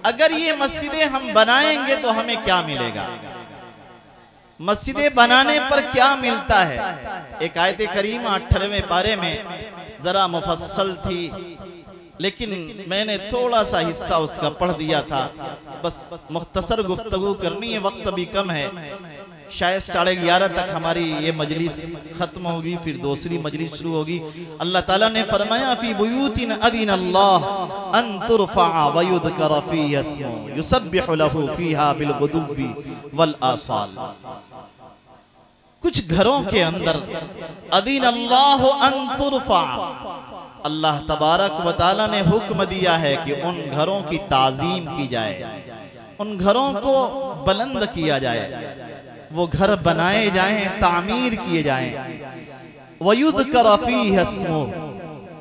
अगर ये मस्जिदें हम बनाएंगे तो हमें क्या मिलेगा? मस्जिदें बनाने पर क्या मिलता है? एक आयत करीमा 18वें पारे में जरा मुफस्सल थी, लेकिन मैंने थोड़ा सा हिस्सा उसका पढ़ दिया था। बस मुख्तसर गुफ्तगू करनी है, वक्त भी कम है। शायद 11:30 तक हमारी ये मजलिस खत्म होगी, फिर दूसरी मजलिस शुरू होगी। अल्लाह ताला ने फरमाया फी बुयूतिन अज़िनल्लाह अन तुरफ़अ व युज़करा फ़ीहा इस्मुहु युसब्बिहु लहू फ़ीहा बिलग़ुदुव्वि वल आसाल। कुछ घरों के अंदर अज़िनल्लाहु अन तुरफ़अ, अल्लाह तबारक व तआला ने हुक्म दिया है कि उन घरों की ताज़ीम की जाए, उन घरों को बुलंद किया जाए, वो घर बनाए जाएं, तामीर किए जाएं। वयुज़करा फ़ीहा इस्मुहु,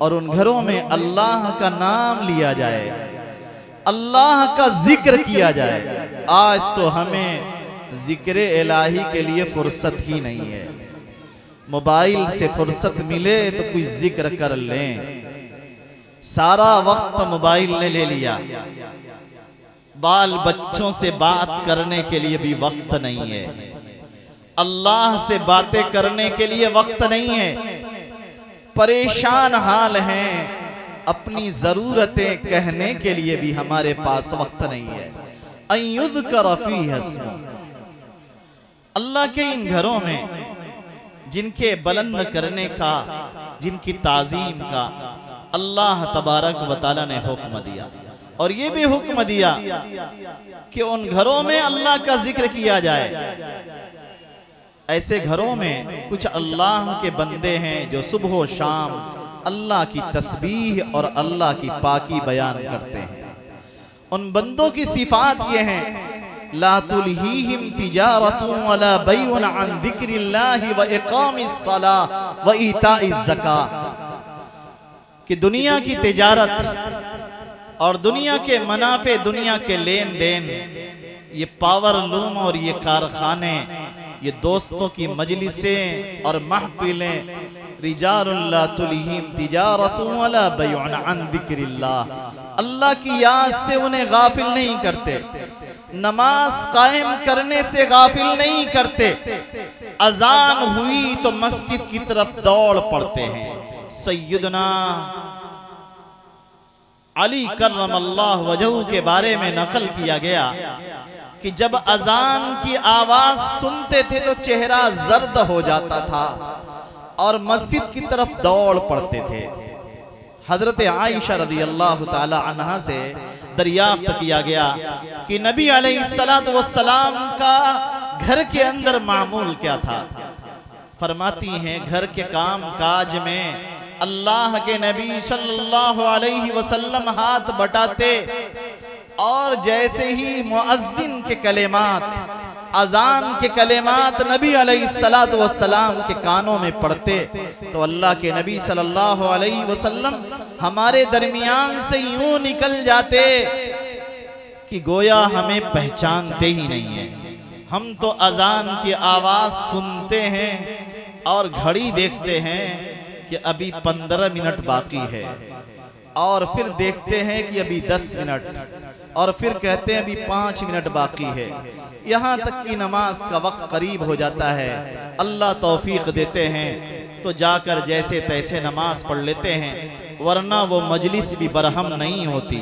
और उन घरों में अल्लाह का नाम लिया जाए, अल्लाह का जिक्र किया जाए। आज तो हमें जिक्र इलाही के लिए फुर्सत ही नहीं है। मोबाइल से फुर्सत मिले तो कुछ जिक्र कर लें, सारा वक्त मोबाइल ने ले लिया। बाल बच्चों से बात करने के लिए भी वक्त नहीं है, अल्लाह से बातें करने के लिए वक्त नहीं है। परेशान हाल हैं, अपनी जरूरतें कहने के लिए भी हमारे पास वक्त नहीं है। अन युज़करा फ़ीहा इस्मुहु, अल्लाह के इन घरों में जिनके बुलंद करने का, जिनकी ताज़ीम का अल्लाह तबारक व तआला ने हुक्म दिया। और ये भी हुक्म दिया कि उन घरों में अल्लाह का जिक्र किया जाए। ऐसे घरों में कुछ अल्लाह के बंदे हैं जो सुबह व शाम अल्लाह की तस्बीह और अल्लाह की पाकी बयान करते हैं। उन बंदों की सिफात ये हैं, ला तुल्हीहिम तिजारतुन वला बैउन अन ज़िक्रिल्लाहि व इक़ामिस सलाह व ईताइज़ ज़कात, कि दुनिया की तिजारत और दुनिया के मुनाफे, दुनिया के लेन देन, ये पावर लूम और ये कारखाने, ये दोस्तों की मजलिसें और महफिलें, रिजालुन ला तुल्हीहिम तिजारतुन वला बैउन अन ज़िक्रिल्लाह, अल्लाह की याद से उन्हें गाफिल नहीं करते, नमाज कायम करने से गाफिल नहीं करते। अजान हुई तो मस्जिद की तरफ दौड़ पड़ते हैं। सैयदना अली कर्रमल्लाहु वजहू के बारे में नकल किया गया कि जब अजान की आवाज सुनते थे तो चेहरा जर्द हो जाता था और मस्जिद की तरफ दौड़ पड़ते थे। हजरत आयशा रज़ियल्लाहु ताला अन्हा से दरियाफ्त किया गया कि नबी अलैहिस्सलातु वस्सलाम का घर के अंदर मामूल क्या था। फरमाती हैं, घर के काम काज में अल्लाह के नबी सल्लल्लाहु अलैहि वसल्लम हाथ बटाते और जैसे ही मुअज्जिन के कलेमात, अजान के कलेमात नबी अलैहिस्सलातु वस्सलाम के कानों में पड़ते तो अल्लाह के नबी सल्लल्लाहु अलैहि वसल्लम हमारे दरमियान से यूं निकल जाते कि गोया हमें पहचानते ही नहीं है। हम तो अजान की आवाज सुनते हैं और घड़ी देखते हैं कि अभी 15 मिनट बाकी है, और फिर देखते हैं कि अभी 10 मिनट, और फिर कहते हैं अभी 5 मिनट बाकी है। यहाँ तक कि नमाज का वक्त करीब हो जाता है। अल्लाह तौफीक देते हैं तो जाकर जैसे तैसे नमाज पढ़ लेते हैं, वरना वो मजलिस भी बरहम नहीं होती।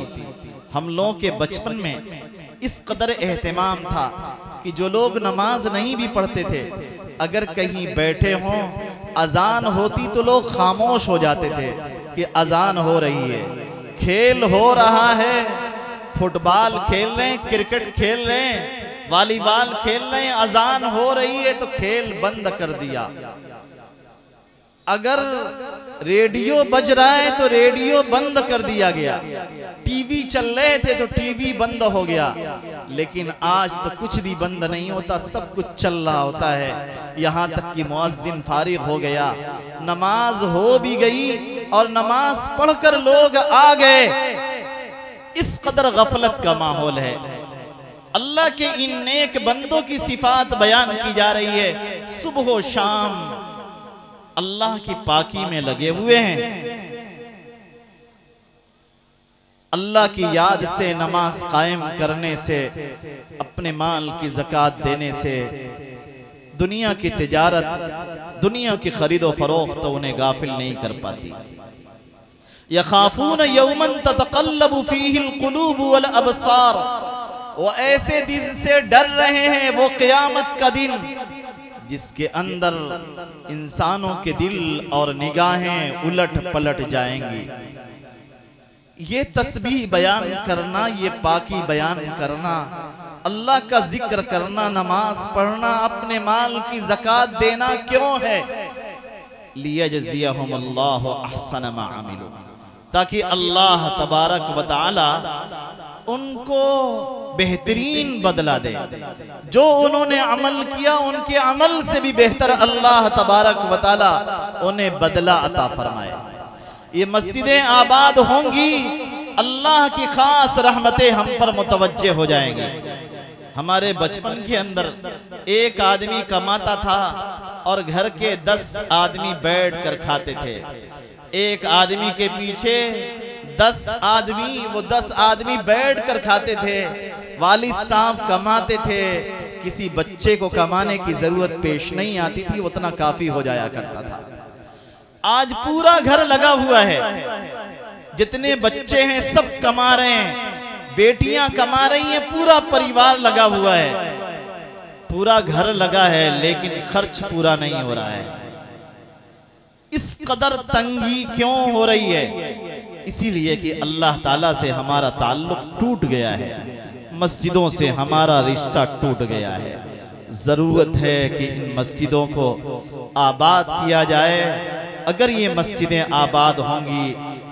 हम लोगों के बचपन में इस कदर एहतमाम था कि जो लोग नमाज नहीं भी पढ़ते थे, अगर कहीं बैठे हों अजान होती तो लोग खामोश हो जाते थे कि अजान हो रही है, खेल हो रहा है, फुटबॉल खेल रहे हैं, क्रिकेट खेल रहे हैं, वॉलीबॉल खेल रहे हैं, अजान हो रही है तो खेल बंद कर दिया। अगर रेडियो बज रहा है तो रेडियो बंद कर दिया गया, टीवी चल रहे थे तो टीवी बंद हो गया। लेकिन आज तो कुछ भी बंद नहीं होता, सब कुछ चल रहा होता है। यहाँ तक कि मुअज्जिन फारिग हो गया, नमाज हो भी गई और नमाज पढ़कर लोग आ गए। इस कदर गफलत का माहौल है। अल्लाह के इन नेक बंदों की सिफात बयान की जा रही है। सुबह व शाम अल्लाह की पाकी में लगे हुए हैं, अल्लाह की याद से, नमाज कायम करने से, अपने माल की ज़कात देने से, दुनिया की तिजारत, दुनिया की खरीदो फरोख्त तो उन्हें गाफिल नहीं कर पाती। यखाफून यौमन ततक़ल्लबु फ़ीहिल क़ुलूब वल अबसार, वो ऐसे दिन से डर रहे हैं, वो क़यामत का दिन जिसके अंदर इंसानों के दिल और निगाहें उलट पलट जाएंगी। ये तस्बीह बयान करना, ये पाकी बयान करना, अल्लाह का जिक्र करना, नमाज पढ़ना, अपने माल की ज़कात देना क्यों है? लियजज़ियहुमुल्लाहु अहसन मा अमिलू, ताकि अल्लाह तबारक व तआला उनको बेहतरीन बदला दे। जो उन्होंने अमल किया उनके अमल से भी बेहतर अल्लाह तबारक व तआला उन्हें बदला अता फरमाए। ये मस्जिदें आबाद होंगी, अल्लाह की खास रहमतें हम पर मुतवज्जे हो जाएंगी। हमारे बचपन के अंदर एक आदमी कमाता था और घर के 10 आदमी बैठ कर खाते थे। एक आदमी के पीछे 10 आदमी, वो 10 आदमी बैठ कर खाते थे। वालिद साहब कमाते थे, किसी बच्चे को कमाने की जरूरत पेश नहीं आती थी, उतना काफी हो जाया करता था। आज पूरा घर लगा हुआ है, जितने बच्चे हैं सब कमा रहे हैं, बेटियां कमा रही हैं, पूरा परिवार लगा हुआ है, पूरा घर लगा है, लेकिन खर्च पूरा नहीं हो रहा है। इस कदर तंगी क्यों हो रही है? इसीलिए कि अल्लाह ताला से हमारा ताल्लुक टूट गया है, मस्जिदों से हमारा रिश्ता टूट गया है। जरूरत है कि इन मस्जिदों को आबाद किया जाए। अगर ये मस्जिदें आबाद होंगी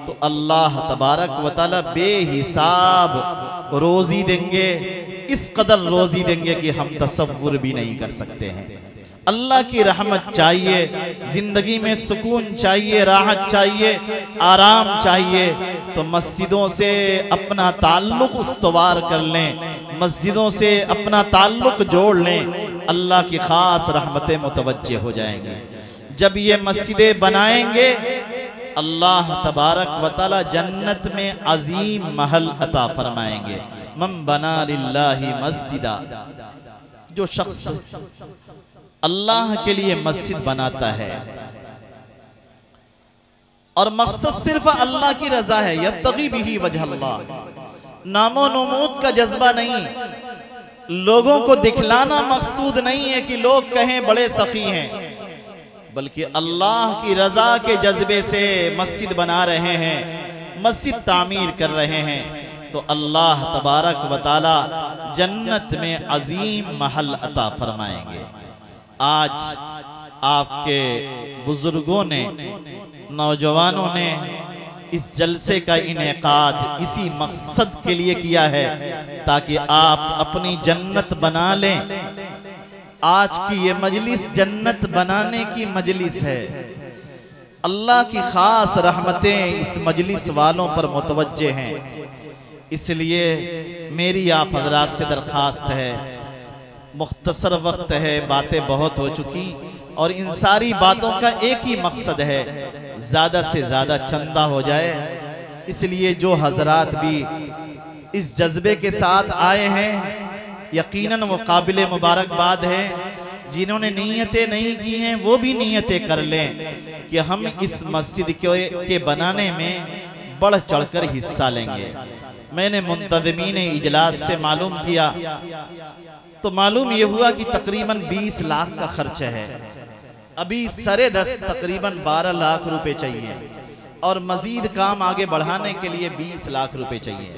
तो अल्लाह तबारक व तआला बेहिसाब रोजी देंगे, इस कदर रोजी देंगे कि हम तसव्वुर भी नहीं कर सकते हैं। अल्लाह की रहमत चाहिए, जिंदगी में सुकून चाहिए, राहत चाहिए, आराम चाहिए, तो मस्जिदों से अपना ताल्लुक उस्तवार कर लें, मस्जिदों से अपना ताल्लुक जोड़ लें, अल्लाह की खास रहमतें मुतवज्जे हो जाएंगी। जब ये मस्जिदें बनाएंगे, अल्लाह तबारक व तआला जन्नत में अजीम महल अता फरमाएंगे। मन बना लिल्लाहि मस्जिदा, जो शख्स अल्लाह के लिए मस्जिद बनाता है और मकसद सिर्फ अल्लाह की रजा है, यब्तगी बिही वजह अल्लाह, नामो नमूद का जज्बा नहीं, लोगों को दिखलाना मकसूद नहीं है कि लोग कहें बड़े सखी हैं, बल्कि अल्लाह की रजा के जज्बे से मस्जिद बना रहे हैं, मस्जिद तामीर कर रहे हैं, तो अल्लाह तबारक व तआला जन्नत में अजीम महल अता फरमाएंगे। आज आपके बुजुर्गों ने, नौजवानों ने इस जलसे का इनेकाद इसी मकसद के लिए किया है ताकि आप अपनी जन्नत बना लें। आज की ये मजलिस जन्नत बनाने की मजलिस है। अल्लाह की खास रहमतें इस मजलिस वालों पर मुतवज्जे हैं। इसलिए मेरी आप हज़रात से दरख्वास्त है, मुख्तसर वक्त है, बातें बहुत हो चुकी और इन सारी बातों का एक ही मकसद है, ज़्यादा से ज़्यादा चंदा हो जाए। इसलिए जो हजरात भी इस जज्बे के साथ आए हैं, यकीनन वो काबिल मुबारकबाद है। जिन्होंने नीयतें नहीं की हैं वो भी नीयतें कर लें कि हम इस मस्जिद के बनाने में बढ़ चढ़कर हिस्सा लेंगे। मैंने मुंतज़मीन इजलास से मालूम किया तो मालूम ये हुआ कि तकरीबन 20 लाख का खर्च है। अभी सरे 10 तकरीबन 12 लाख रुपए चाहिए और मजीद काम आगे बढ़ाने के लिए 20 लाख रुपए चाहिए।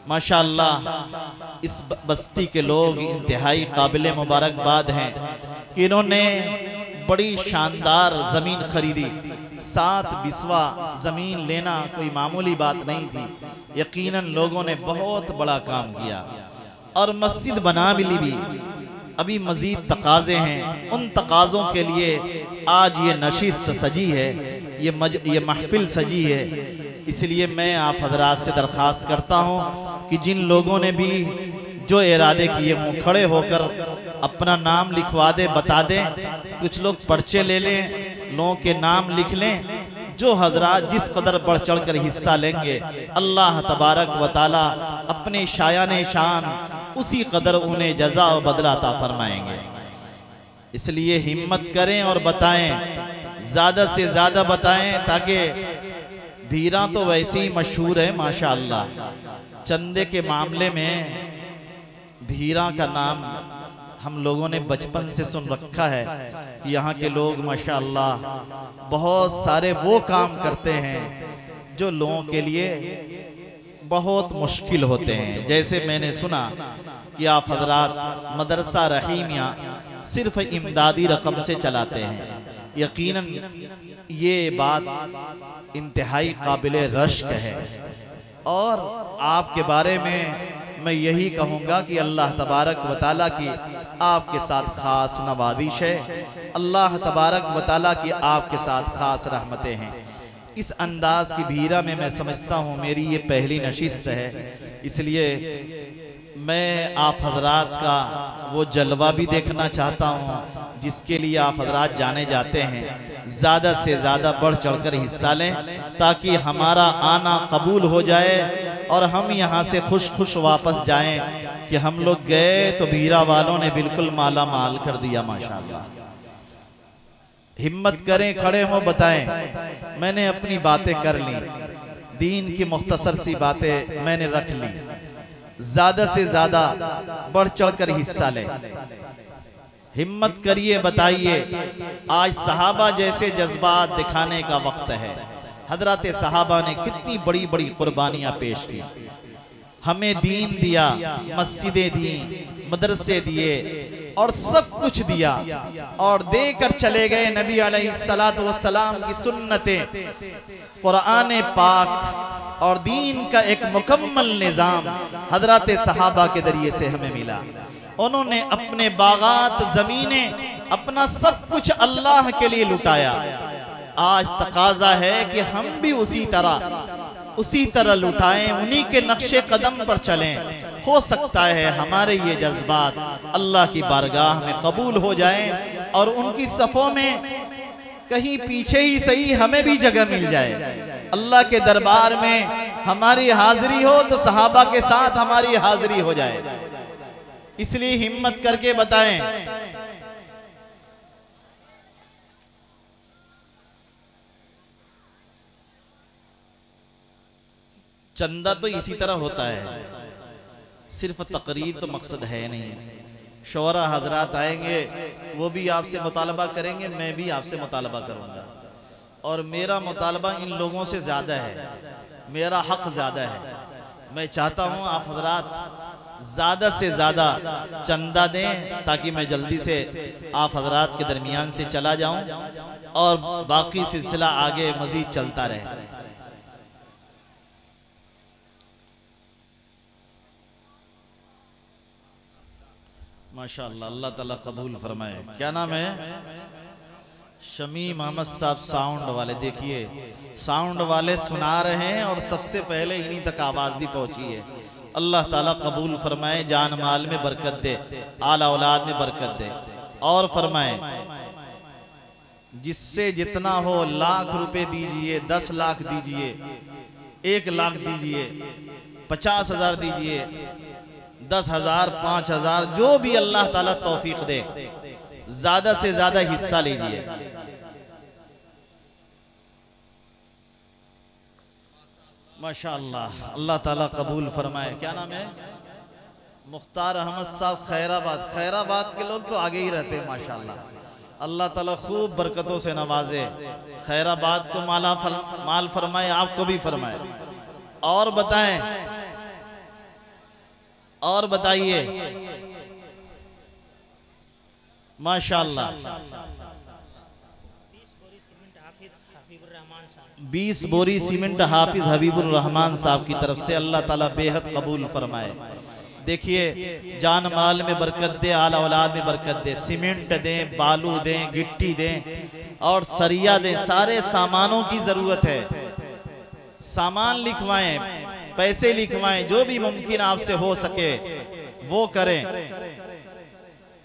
माशाअल्लाह इस बस्ती के लोग इंतहाई काबिल मुबारकबाद हैं कि इन्होंने बड़ी शानदार ज़मीन खरीदी 7 बिस्वा ज़मीन लेना कोई मामूली बात नहीं थी। यकीनन लोगों ने बहुत बड़ा काम किया और मस्जिद बना भी ली। अभी मज़ीद तकाज़े हैं, उन तकाज़ों के लिए आज ये नशिस्त सजी है, ये महफिल सजी है। इसलिए मैं आप हजरात से दरख्वास्त करता हूँ कि जिन लोगों ने भी जो इरादे किए मुँह खड़े होकर अपना नाम लिखवा दे, बता दें। कुछ लोग पर्चे ले लें, लोगों के नाम लिख लें। जो हजरात जिस कदर बढ़ चढ़ कर हिस्सा लेंगे, अल्लाह तबारक व ताला अपने शायान शान उसी कदर उन्हें जज़ा व बदला अता फरमाएंगे। इसलिए हिम्मत करें और बताएं, ज़्यादा से ज़्यादा बताएं, ताकि भीरा तो वैसे ही मशहूर है माशाअल्लाह। चंदे के मामले में भीरा का नाम हम लोगों ने बचपन से सुन रखा है कि यहाँ के लोग माशाअल्लाह बहुत सारे वो काम करते हैं जो लोगों के लिए बहुत मुश्किल होते हैं। जैसे मैंने सुना कि आप हजरात मदरसा रहीमिया सिर्फ इमदादी रकम से चलाते हैं। यकीनन ये बात इंतहाई काबिल रश्क है और आपके बारे में मैं यही कहूँगा कि अल्लाह तबारक व ताला की आपके साथ ख़ास नवाजिश है, अल्लाह तबारक व ताला की आपके साथ ख़ास रहमतें हैं। इस अंदाज की भीरा में मैं समझता हूँ मेरी ये पहली नशिस्त है, इसलिए मैं आप हजरात का वो जलवा भी देखना चाहता हूँ जिसके लिए आप हजरात जाने जाते हैं। ज़्यादा से ज़्यादा बढ़ चढ़कर हिस्सा लें ताकि हमारा आना कबूल हो जाए और हम यहाँ से खुश खुश वापस जाएं कि हम लोग गए तो भीरा वालों ने बिल्कुल माला माल कर दिया माशाअल्लाह। हिम्मत करें, खड़े हो, बताएं। मैंने अपनी बातें कर ली, दीन की मुख्तसर सी बातें मैंने रख ली। ज्यादा से ज्यादा बढ़ चढ़कर हिस्सा लें, हिम्मत करिए, बताइए। आज सहाबा जैसे जज्बात दिखाने का वक्त है। हजरत सहाबा ने कितनी बड़ी बड़ी कुर्बानियां पेश की, हमें दीन दिया, मस्जिदें दी, मदरसे दिए और सब कुछ दिया और देकर चले गए नबी अलैहिस्सलातु वस्सलाम की सुन्नतें, कुरान पाक और दीन का एक मुकम्मल निज़ाम हजरत सहाबा के जरिए से हमें मिला। उन्होंने अपने बागात, जमीनें, अपना सब कुछ अल्लाह के लिए लुटाया। आज तकाजा है कि हम भी उसी तरह लुटाएं, उन्हीं के नक्शे कदम पर चलें। हो सकता है हमारे ये जज्बात अल्लाह की बारगाह में कबूल हो जाएं और उनकी सफ़ों में कहीं पीछे ही सही हमें भी जगह मिल जाए। अल्लाह के दरबार में हमारी हाजिरी हो तो सहाबा के साथ हमारी हाजिरी हो जाए। इसलिए हिम्मत करके बताएं। चंदा तो इसी तरह होता है, सिर्फ तकरीर तो मकसद है नहीं। शोरा हजरात आएंगे, वो भी आपसे मुतालबा करेंगे, मैं भी आपसे मुतालबा करूंगा और मेरा मुतालबा इन लोगों से ज़्यादा है, मेरा हक ज़्यादा है। मैं चाहता हूँ आप हजरात ज़्यादा से ज़्यादा चंदा दें ताकि मैं जल्दी से आप हजरात के दरमियान से चला जाऊं और बाकी सिलसिला आगे मज़ीद चलता रहे। माशाअल्लाह, अल्लाह ताला कबूल फरमाए। क्या नाम है? शमी मोहम्मद साहब साउंड वाले। देखिए साउंड वाले सुना रहे हैं और सबसे पहले इन्हीं तक आवाज़ भी पहुंची है। अल्लाह ताला कबूल फरमाए, जान माल में बरकत दे, आला औलाद में बरकत दे और फरमाए जिससे जितना हो, लाख रुपए दीजिए, 10 लाख दीजिए, 1 लाख दीजिए, 50,000 दीजिए, 10,000, 5,000, जो भी अल्लाह ताला तौफीक दे, ज्यादा से ज्यादा हिस्सा लीजिए। माशाअल्लाह, अल्लाह ताला कबूल फरमाए। क्या नाम है? मुख्तार अहमद साहब खैराबाद। खैराबाद के लोग तो आगे ही रहते हैं माशाअल्लाह। अल्लाह ताला खूब बरकतों से नवाजे, खैराबाद को माल फरमाए, आपको भी फरमाए। और बताएं, और बताइए। माशाअल्लाह, 20 बोरी सीमेंट हाफिज हबीबुर रहमान साहब की तरफ से अल्लाह ताला बेहद कबूल फरमाए। देखिए, जान माल में बरकत दे, आला औलाद में बरकत दे, सीमेंट दें, बालू दें, गिट्टी दें और सरिया दें, सारे सामानों की जरूरत है। सामान लिखवाएं, पैसे लिखवाएं, जो भी मुमकिन आपसे हो सके वो करें।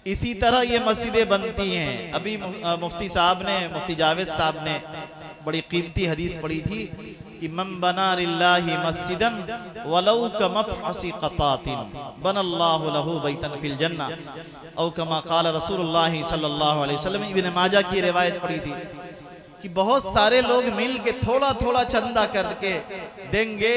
इसी तरह ये मस्जिदें बनती हैं। अभी मुफ्ती साहब ने, मुफ्ती जावेद साहब ने बड़ी कीमती हदीस पढ़ी थी कि मन बना लिल्लाहि मस्जिदन वलौ कमफ़हसी क़तातिन बनल्लाहु लहू बैतन फिल जन्नह औ कमा क़ाल रसूलुल्लाह सल्लल्लाहु अलैहि वसल्लम। इब्न माजा की रिवायत पढ़ी थी कि बहुत सारे लोग मिल के थोड़ा थोड़ा चंदा करके देंगे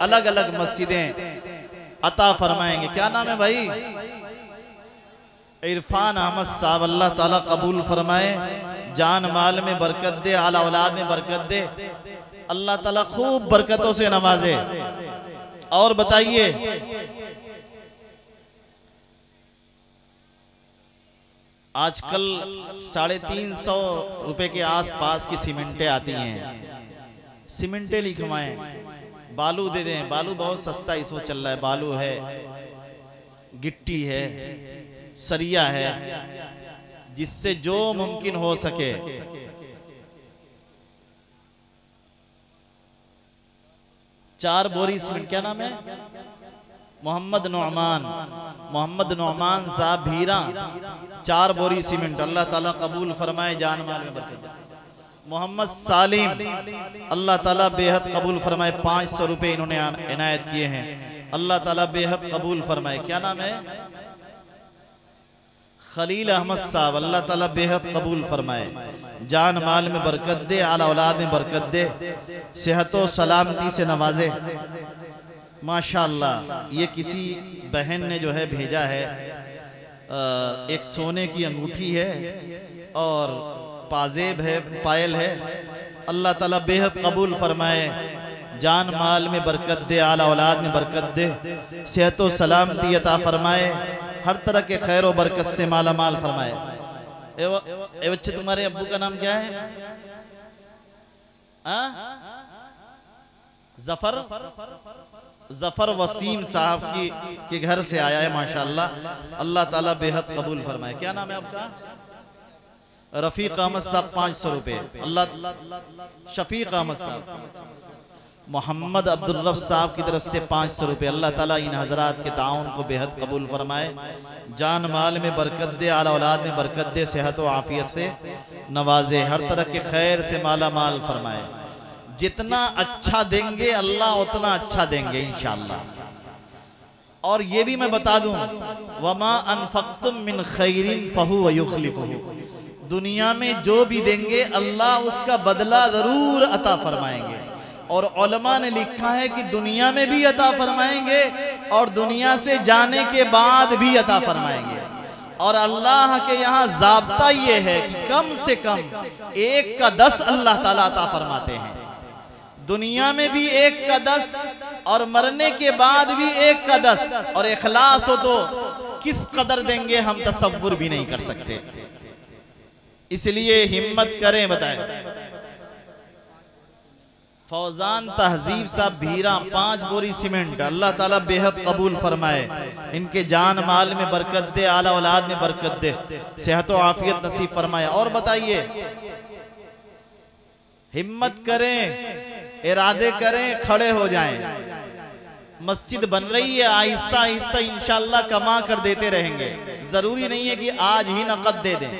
अलग अलग मस्जिदें अता फरमाएंगे। क्या नाम है भाई? इरफान अहमद साहब, अल्लाह ताला कबूल फरमाए, जान माल में बरकत दे, आला औलाद में बरकत दे, अल्लाह ताला खूब बरकतों से नवाजे। और बताइए, आजकल 350 रुपए के आसपास की सीमेंटें आती हैं। सीमेंटें लिखवाएं, बालू दे दें, बालू बहुत सस्ता इस वक्त चल रहा है, बालू है, गिट्टी है, सरिया है, जिससे जो मुमकिन हो सके। चार बोरी सीमेंट, क्या नाम है? मोहम्मद नौमान साहब भीरा, 4 बोरी सीमेंट, अल्लाह ताला कबूल फरमाए, जान माल में बरकत दे। मोहम्मद सालिम, अल्लाह ताला बेहद कबूल फरमाए, 500 रुपए इन्होंने इनायत किए हैं, अल्लाह ताला बेहद कबूल फरमाए। क्या नाम है? खलील अहमद साहब, अल्लाह ताला बेहद कबूल फरमाए, जान माल में बरकत दे, आला औलाद में बरकत दे, सेहत व सलामती से नवाजे। माशाअल्लाह, ये किसी बहन ने जो है भेजा है, एक सोने की अंगूठी है और पाजेब है, पायल है, अल्लाह ताला बेहद कबूल फरमाए, जान माल में बरकत दे, आला औलाद में बरकत दे, सेहत व सलामती अता फरमाए, हर तरह के खैर व बरकत से माला माल फरमाए। ए बच्चे, तुम्हारे अब्बू का नाम क्या है? जफर वसीम साहब के घर से आया है, माशाअल्लाह, अल्लाह ताला बेहद कबूल फरमाए। क्या नाम है आपका? रफीक अहमद साहब, 500 रुपए, अल्लाह। शफीक अहमद साहब, मोहम्मद अब्दुल रफ साहब की तरफ से 500 रुपए, अल्लाह ताला इन हजरात के ताउन को बेहद कबूल फरमाए, जान माल में बरकत दे, आला औलाद में बरकत दे, सेहत व आफियत से नवाजे, हर तरह के खैर से माला माल फरमाए। जितना अच्छा देंगे अल्लाह उतना अच्छा देंगे इंशाअल्लाह। और ये भी मैं बता दूं, वमा अनफक्तुम मिन खैरिन फहुव युखलिफुहु, दुनिया में जो भी देंगे अल्लाह उसका बदला जरूर अता फरमाएंगे। और उलमा ने लिखा है कि दुनिया में भी अता फरमाएंगे और दुनिया से जाने के बाद भी अता फरमाएंगे। और अल्लाह के यहाँ ज़ाब्ता ये है कि कम से कम 1 का 10 अल्लाह ताला अता फरमाते हैं। दुनिया में भी 1 का 10 और मरने के बाद भी 1 का 10, और इखलास हो तो किस कदर देंगे हम तसव्वुर भी नहीं कर सकते। इसलिए हिम्मत करें। बताएं, फौजान तहजीब साहब भीरा, 5 बोरी सीमेंट, अल्लाह ताला बेहद कबूल फरमाए, इनके जान माल में बरकत दे, आला औलाद में बरकत दे, सेहत व आफियत नसीब फरमाए। और बताइए, हिम्मत करें, इरादे करें, खड़े हो जाएं। मस्जिद बन रही है, आहिस्ता आहिस्ता इंशाअल्लाह कमा कर देते रहेंगे, जरूरी नहीं है कि आज ही नकद दे दें।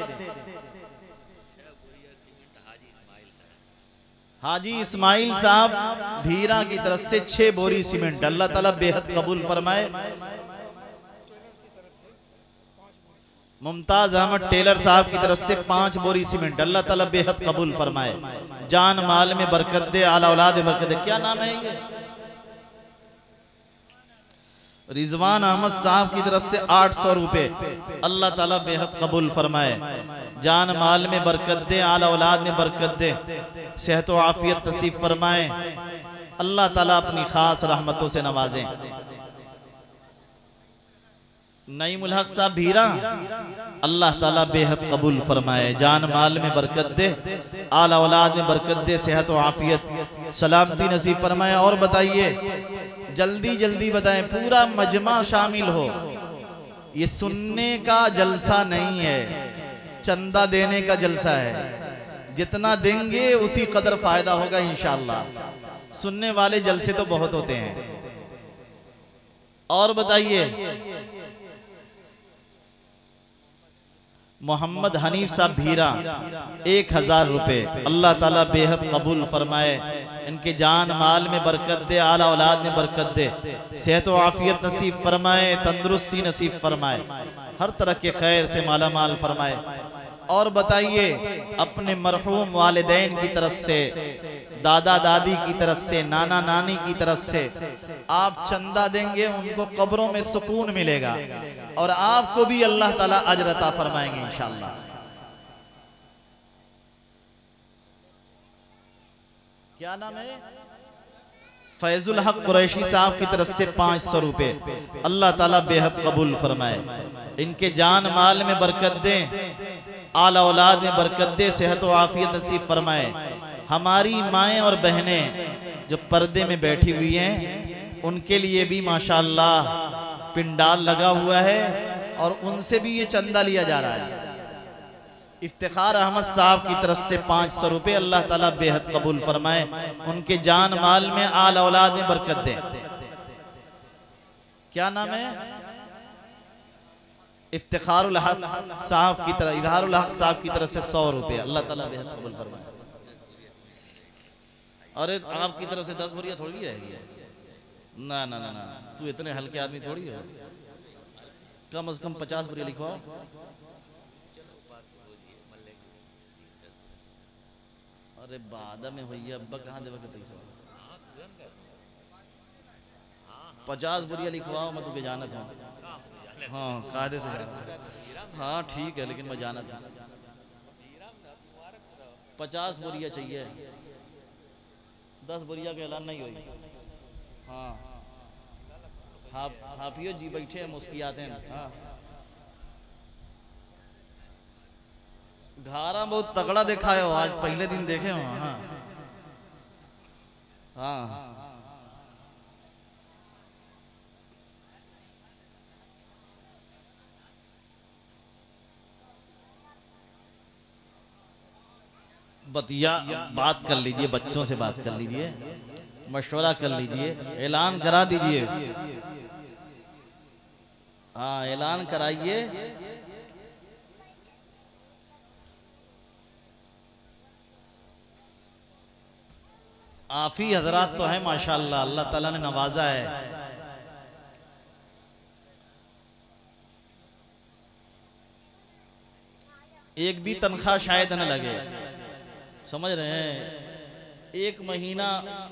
हाजी इस्माइल साहब भीरा की तरफ से 6 बोरी सीमेंट, अल्लाह ताला बेहद कबूल फरमाए। मुमताज अहमद टेलर साहब की तरफ से 5 बोरी सीमेंट, अल्लाह ताला बेहद कबूल फरमाए, जान माल में बरकत दे, आला औलाद में बरकत दे। क्या नाम है ये? रिजवान अहमद साहब की तरफ से 800 रुपए, अल्लाह ताला बेहद कबूल फरमाए, जान माल में बरकत दे, आला औलाद में बरकत दे, सेहत व आफियत नसीब फरमाए, अल्लाह ताला अपनी खास रहमतों से नवाजें। नईमुल हक साहब भीरा, अल्लाह ताला बेहद कबूल फरमाए, जान माल में बरकत दे, आला औलाद में बरकत दे, सेहत व आफियत सलामती नसीब फरमाए। और बताइए, जल्दी जल्दी बताएं, पूरा मजमा शामिल हो। ये सुनने का जलसा नहीं है, चंदा देने का जलसा है। जितना देंगे उसी कदर फायदा होगा इंशाअल्लाह। सुनने वाले जलसे तो बहुत होते हैं। और बताइए, मोहम्मद हनीफ साहब भीरा 1000 रुपए, अल्लाह ताला बेहद कबूल फरमाए, इनके जान माल में बरकत दे, आला औलाद में बरकत दे, सेहत व आफियत नसीब फरमाए, तंदुरुस्ती नसीब फरमाए, हर तरह के खैर से माला माल फरमाए। और बताइए, अपने मरहूम वालिदैन की तरफ से, दादा दादी की तरफ से, नाना नानी की तरफ से आप चंदा देंगे, उनको कब्रों में सुकून मिलेगा और आपको भी अल्लाह ताला अजर अता फरमाएंगे इंशाअल्लाह। क्या नाम है? फैजुल हक कुरैशी साहब की तरफ से 500 रुपए, अल्लाह ताला बेहद कबूल फरमाए, इनके जान माल में बरकत दे, आला औलाद में बरकत दे, सेहत व आफियत नसीब फरमाए। हमारी माएँ और बहनें जो पर्दे में बैठी हुई हैं, उनके लिए भी माशाअल्लाह पिंडाल लगा हुआ है और उनसे भी ये चंदा लिया जा रहा है। इफ्तिखार अहमद साहब की तरफ से 500 रुपए, अल्लाह ताला बेहद कबूल फरमाए, उनके जान माल में, आल औलाद में बरकत दे। क्या नाम है? इफ्तिखारुल हक साहब की तरफ, इजहारुल हक साहब की तरफ से 100 रुपए, अल्लाह ताला बेहद कबूल फरमाए। अरे आपकी तरफ से 10 बोरियां थोड़ी रहेगी। ना ना ना ना, तू इतने हल्के आदमी थोड़ी हो, कम से कम 50 बोरियां लिखवाओ। अरे बाद में हुई अब्बा कहाँ देवा के पैसा? 50 बोरियां लिखवाओ, मैं तुझे जाना था। हाँ, कायदे से जाना। हाँ ठीक है, लेकिन मैं जाना था। 50 बोरियां चाहिए, 10 बोरिया का ऐलान नहीं हुई। हाँ, हाफियो जी बैठे हैं, मुस्कियाते हैं। हाँ, घारा बहुत तगड़ा देखा है आज, पहले दिन देखे हो। हाँ हाँ, बतिया बात कर लीजिए, बच्चों से बात कर लीजिए, मशवरा कर लीजिए, ऐलान करा दीजिए। हाँ, ऐलान कराइए। आफी हजरात तो है माशाअल्लाह, अल्लाह ताला ने नवाजा है। एक भी तनख्वाह शायद न लगे, समझ रहे हैं? 1 महीना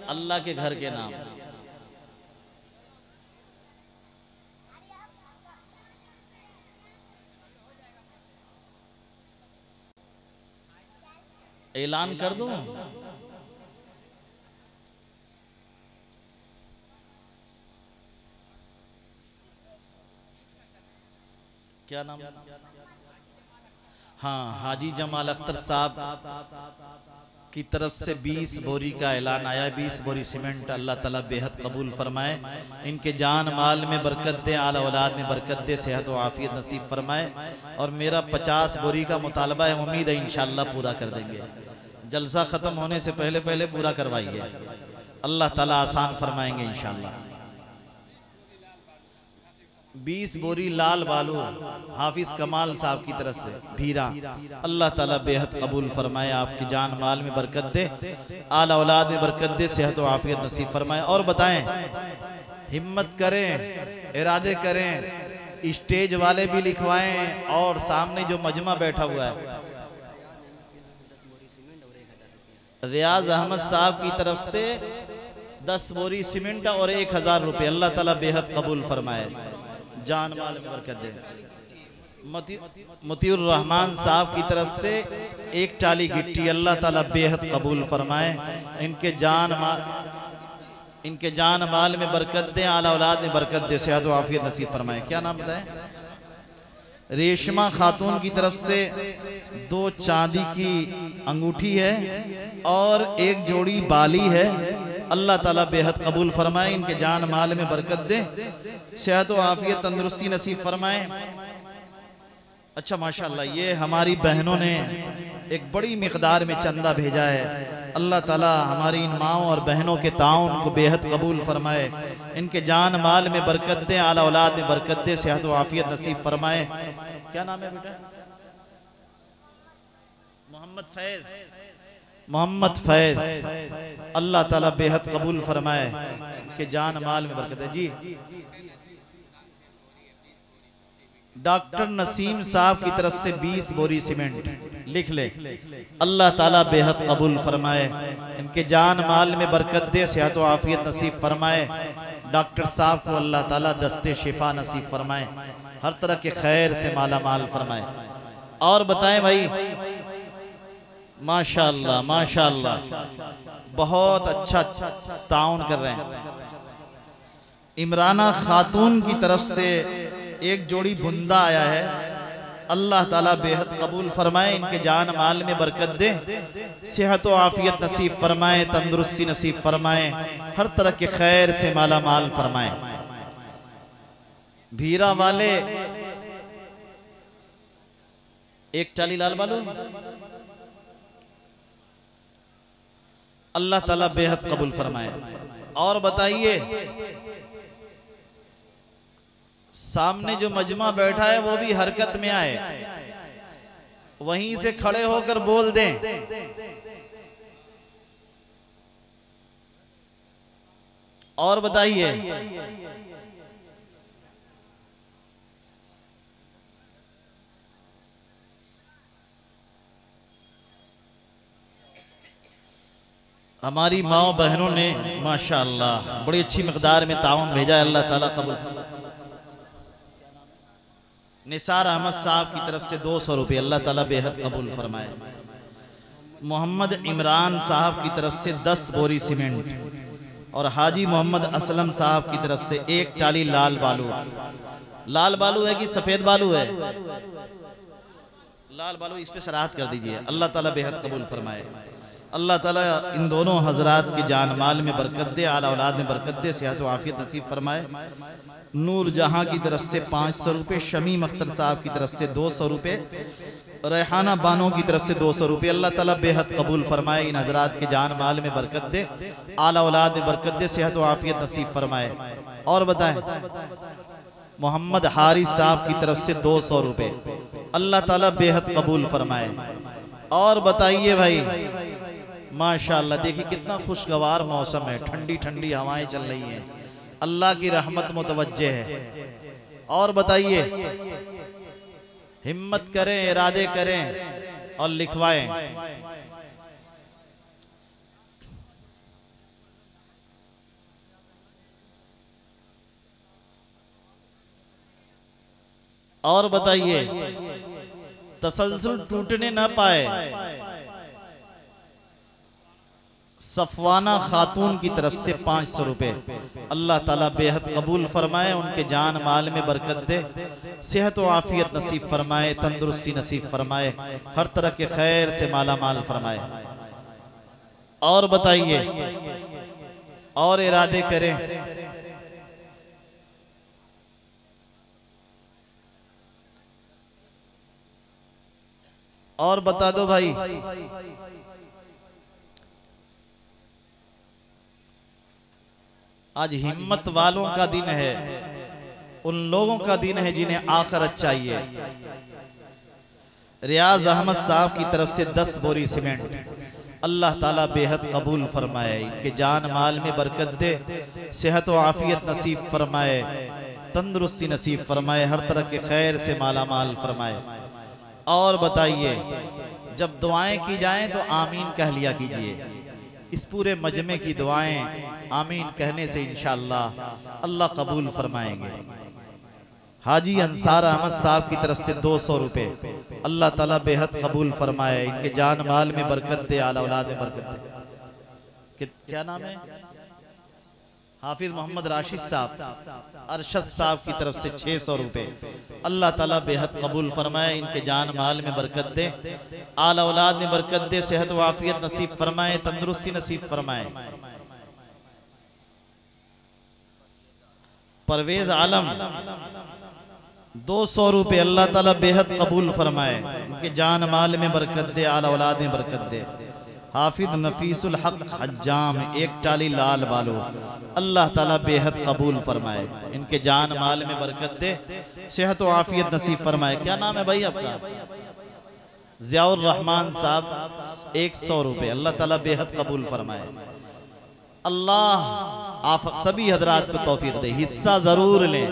अल्लाह के घर के नाम। ऐलान कर दूं? क्या नाम? हाँ, हाजी जमाल अख्तर साहब की तरफ से 20 बोरी का ऐलान आया, 20 बोरी सीमेंट, अल्लाह ताला बेहद कबूल फरमाए, इनके जान माल में बरकत दे, आला औलाद में बरकत दे, सेहत व आफियत नसीब फरमाए। और मेरा 50 बोरी का मुतालबा है, उम्मीद है इंशाअल्लाह पूरा कर देंगे। जलसा ख़त्म होने से पहले पहले पूरा करवाइए, अल्लाह ताला आसान फरमाएंगे इंशाअल्लाह। 20 बोरी लाल बालू हाफिज कमाल साहब की तरफ से भीरा, अल्लाह ताला बेहद कबूल फरमाए, आपकी जान माल में बरकत दे, आला औलाद में बरकत दे, सेहत व आफियत नसीब फरमाए। और बताएं, हिम्मत करें, इरादे करें, स्टेज वाले भी लिखवाएं और सामने जो मजमा बैठा हुआ है, रियाज अहमद साहब की तरफ से 10 बोरी सीमेंट और 1000 रुपये, अल्लाह ताला बेहद कबूल फरमाए, जान माल में बरकत दे। मतियुर रहमान साहब की तरफ से 1 टाली गिट्टी, अल्लाह ताला बेहद कबूल फरमाए, इनके जान माल में बरकत दे, आला औलाद में बरकत दे, सेहत व आफियत नसीब फरमाए। क्या नाम बताए? रेशमा खातून की तरफ से 2 चांदी की अंगूठी है और 1 जोड़ी बाली है। अल्लाह ताला बेहद कबूल फरमाए, इनके जान माल में बरकत दे, सेहत व आफियत तंदुरुस्ती नसीब फरमाए। अच्छा माशाअल्लाह, ये हमारी बहनों ने एक बड़ी मिकदार में चंदा भेजा है। अल्लाह ताला हमारी इन माओं और बहनों के ताउन को बेहद कबूल फरमाए, इनके जान माल में बरकत दे, आला औलाद में बरकत दे, सेहत व आफियत नसीब फरमाए। क्या नाम है बेटा? मोहम्मद फैज। अल्लाह ताला बेहद कबूल फरमाए, इनके जान माल में बरकत है। जी डॉक्टर नसीम साहब की तरफ से 20 बोरी सीमेंट लिख ले। अल्लाह ताला बेहद कबूल फरमाए, इनके जान माल में बरकत दे, सेहत व आफियत नसीब फरमाए। डॉक्टर साहब को अल्लाह ताला दस्ते शिफा नसीब फरमाए, हर तरह के खैर से माला माल फरमाए। और बताएं भाई, माशाअल्लाह माशाअल्लाह बहुत अच्छा ताउन कर रहे हैं। इमराना खातून की तरफ से 1 जोड़ी बुंदा आया है। अल्लाह ताला बेहद कबूल फरमाए, इनके जान माल में बरकत दे, सेहत व आफियत नसीब फरमाए, तंदुरुस्ती नसीब फरमाए, हर तरह के खैर से माला माल फरमाए। भीरा वाले 1 टाली लाल बालू, अल्लाह ताला बेहद कबूल फरमाए। और बताइए, सामने जो मजमा बैठा है वो भी हरकत में आए, वहीं से खड़े होकर बोल दें। और बताइए, हमारी माओ बहनों ने माशाअल्लाह बड़ी अच्छी मिकदार में ताउन भेजा है। अल्लाह ताला कबूल। निसार अहमद साहब की तरफ से 200 रुपये, अल्लाह ताला बेहद कबूल फरमाए। मोहम्मद इमरान साहब की तरफ से 10 बोरी सीमेंट और हाजी मोहम्मद असलम साहब की तरफ से 1 टाली लाल बालू। लाल बालू है कि सफेद बालू है? लाल बालू, इस पे सराहत कर दीजिए। अल्लाह ताला बेहद कबूल फरमाए। अल्लाह ताला इन दोनों हजरात की जान माल में बरकत दे, आला औलाद में बरकत दे, सेहत व आफियत नसीब फरमाए। नूर जहां की तरफ से 500 रुपये, शमीम अख्तर साहब की तरफ से 200 रुपये, रेहाना बानो की तरफ से 200 रुपये। अल्लाह ताला बेहद कबूल फरमाए, इन हजरात के जान माल में बरकत दे, आला औलाद में बरकत दे, सेहत व आफियत नसीब फरमाए। और बताएं, मोहम्मद हारिस साहब की तरफ से 200 रुपये, अल्लाह ताला बेहद कबूल फरमाए। और बताइए भाई, माशाअल्लाह देखिए कितना खुशगवार मौसम है, ठंडी ठंडी हवाएं चल रही हैं, अल्लाह की रहमत मुतवज्जे है। और बताइए, हिम्मत करें, इरादे करें और लिखवाएं। और बताइए, तसलसल टूटने ना पाए। सफवाना खातून की तरफ से 500 रुपये, अल्लाह ताला बेहद कबूल फरमाए, उनके जान माल में बरकत दे, सेहत व आफियत नसीब फरमाए, तंदुरुस्ती नसीब फरमाए, हर तरह के खैर से माला माल फरमाए। और बताइए, और इरादे करें। और बता दो भाई, आज हिम्मत वालों का दिन है, उन लोगों का दिन है जिन्हें आखिरत चाहिए। रियाज अहमद साहब की तरफ से 10 बोरी सीमेंट, अल्लाह ताला बेहद कबूल फरमाए, इनके जान माल में बरकत दे, सेहत व आफियत नसीब फरमाए, तंदुरुस्ती नसीब फरमाए, हर तरह के खैर से माला माल फरमाए। और बताइए, जब दुआएं की जाएं तो आमीन कह लिया कीजिए। इस पूरे मजमे की दुआएं आमीन कहने से इंशाअल्लाह अल्लाह कबूल फरमाएंगे। हाजी अंसार अहमद साहब की तरफ से 200 रुपये, अल्लाह ताला बेहद कबूल फरमाए, इनके जान माल में बरकत दे, आला औलाद में बरकत दे। क्या नाम है? हाफिज मोहम्मद राशिद साहब अरशद साहब की तरफ से 600 रुपए। अल्लाह ताला बेहद कबूल फरमाए, इनके जान माल में बरकत दे, आल औलाद में बरकत दे, सेहत व आफियत नसीब फरमाए, तंदुरुस्ती नसीब फरमाए। परवेज आलम 200 रुपए। अल्लाह ताला बेहद कबूल फरमाए, इनके जान माल में बरकत दे, आल औलाद में बरकत दे। हाफिज नफीसुल हक हज्जाम एक टाली लाल बालो, अल्लाह ताला बेहद कबूल फरमाए, इनके जान माल में बरकत दे, सेहत व आफियत नसीब फरमाए। क्या नाम है भाई आपका? ज़ियाउर रहमान साहब 100 रुपए। अल्लाह ताला बेहद कबूल फरमाए। अल्लाह आप सभी हजरात को तौफीक दे, हिस्सा जरूर लें।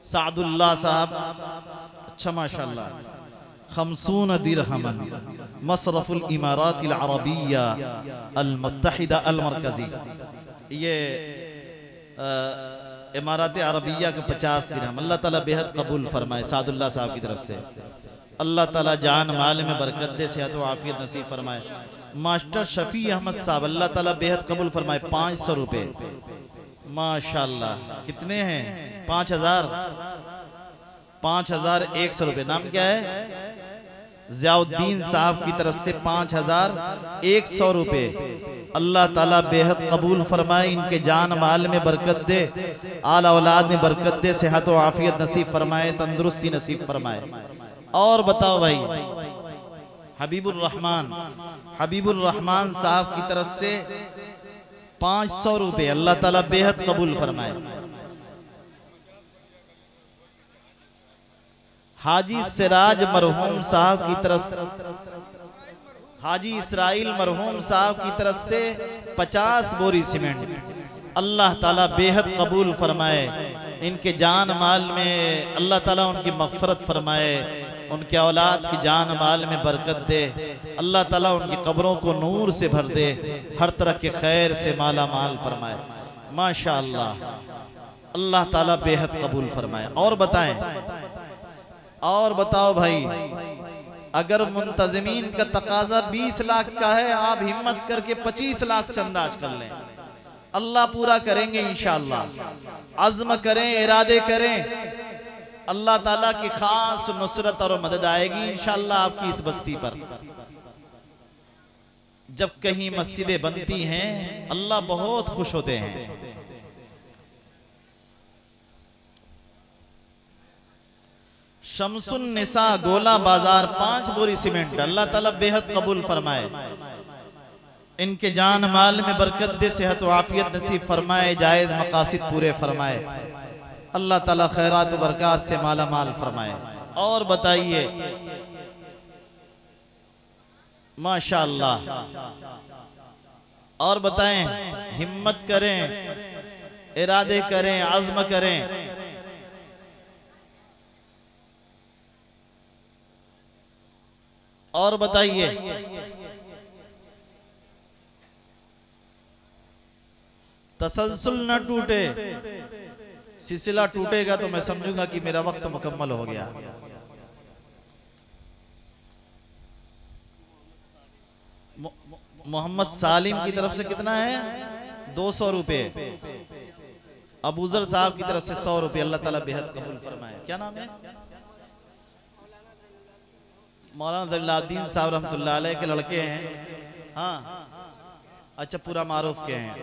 सादुल्लाह साहब अच्छा माशाल्लाह 50 दिरहमन मसरफुल इमारातिल अरबिया अल मुत्तहिदा अल मरकजी। ये इमारात अरबिया के 50 दिरहम। अल्लाह ताला बेहद कबूल फरमाए सादुल्लाह साहब की तरफ से। अल्लाह ताला जान माल में बरकत दे, सेहत व आफियत नसीब फरमाए। मास्टर शफी अहमद साहब अल्लाह ताला बेहद कबूल फरमाए 500 रुपए। माशाल्लाह कितने हैं? 5100 रुपए। नाम क्या है? ज़ियाउद्दीन साहब की तरफ से 5100 रुपए। अल्लाह ताला बेहद कबूल फरमाए, इनके जान माल में बरकत दे, आल औलाद में बरकत दे, सेहत व आफियत नसीब फरमाए, तंदुरुस्ती नसीब फरमाए। और बताओ भाई हबीबुर रहमान साहब की तरफ से 500 रुपए। अल्लाह ताला बेहद कबूल फरमाए। हाजी सिराज मरहूम साहब की तरफ, हाजी इसराइल मरहूम साहब की तरफ से 50 बोरी सीमेंट। अल्लाह ताला बेहद कबूल फरमाए, इनके जान माल में अल्लाह ताला उनकी मग़फ़िरत फरमाए, उनके औलाद की जान माल में बरकत दे, अल्लाह ताला उनकी कब्रों को नूर से भर दे, हर तरह के खैर से माला माल फरमाए। माशाअल्लाह अल्लाह ताला बेहद कबूल फरमाए। और बताएं, और बताओ भाई, अगर मुंतज़मीन का तकाजा 20 लाख का है, आप हिम्मत करके 25 लाख चंदाज कर लें, अल्लाह पूरा करेंगे इंशाअल्लाह। अज़्म करें, इरादे करें, अल्लाह ताला की खास नुसरत और मदद आएगी इंशाअल्लाह आपकी इस बस्ती पर। जब कहीं मस्जिदें बनती हैं अल्लाह बहुत खुश होते हैं। शमसुन निसा गोला बाजार 5 बोरी सीमेंट। अल्लाह ताला बेहद कबूल फरमाए, इनके जान माल में बरकत दे, सेहत व आफियत नसीब फरमाए, जायज मकासिद पूरे फरमाए, अल्लाह ताला खैरात व बरकत से माला माल फरमाए। और बताइए माशाअल्लाह, और बताएं, हिम्मत करें, इरादे करें, अज़्म करें। और बताइए तसलसल न टूटे, सिलसिला टूटेगा तो मैं समझूंगा कि मेरा वक्त मुकम्मल हो गया। मोहम्मद सालिम की तरफ से कितना है? 200 रुपए। अबूजर साहब की तरफ से 100 रुपए। अल्लाह ताला बेहद कबूल फरमाए। क्या नाम है? मौलाना ज़ैनुद्दीन साहब रहमतुल्लाह अलैह के लड़के हैं। हाँ अच्छा, पूरा मारूफ के हैं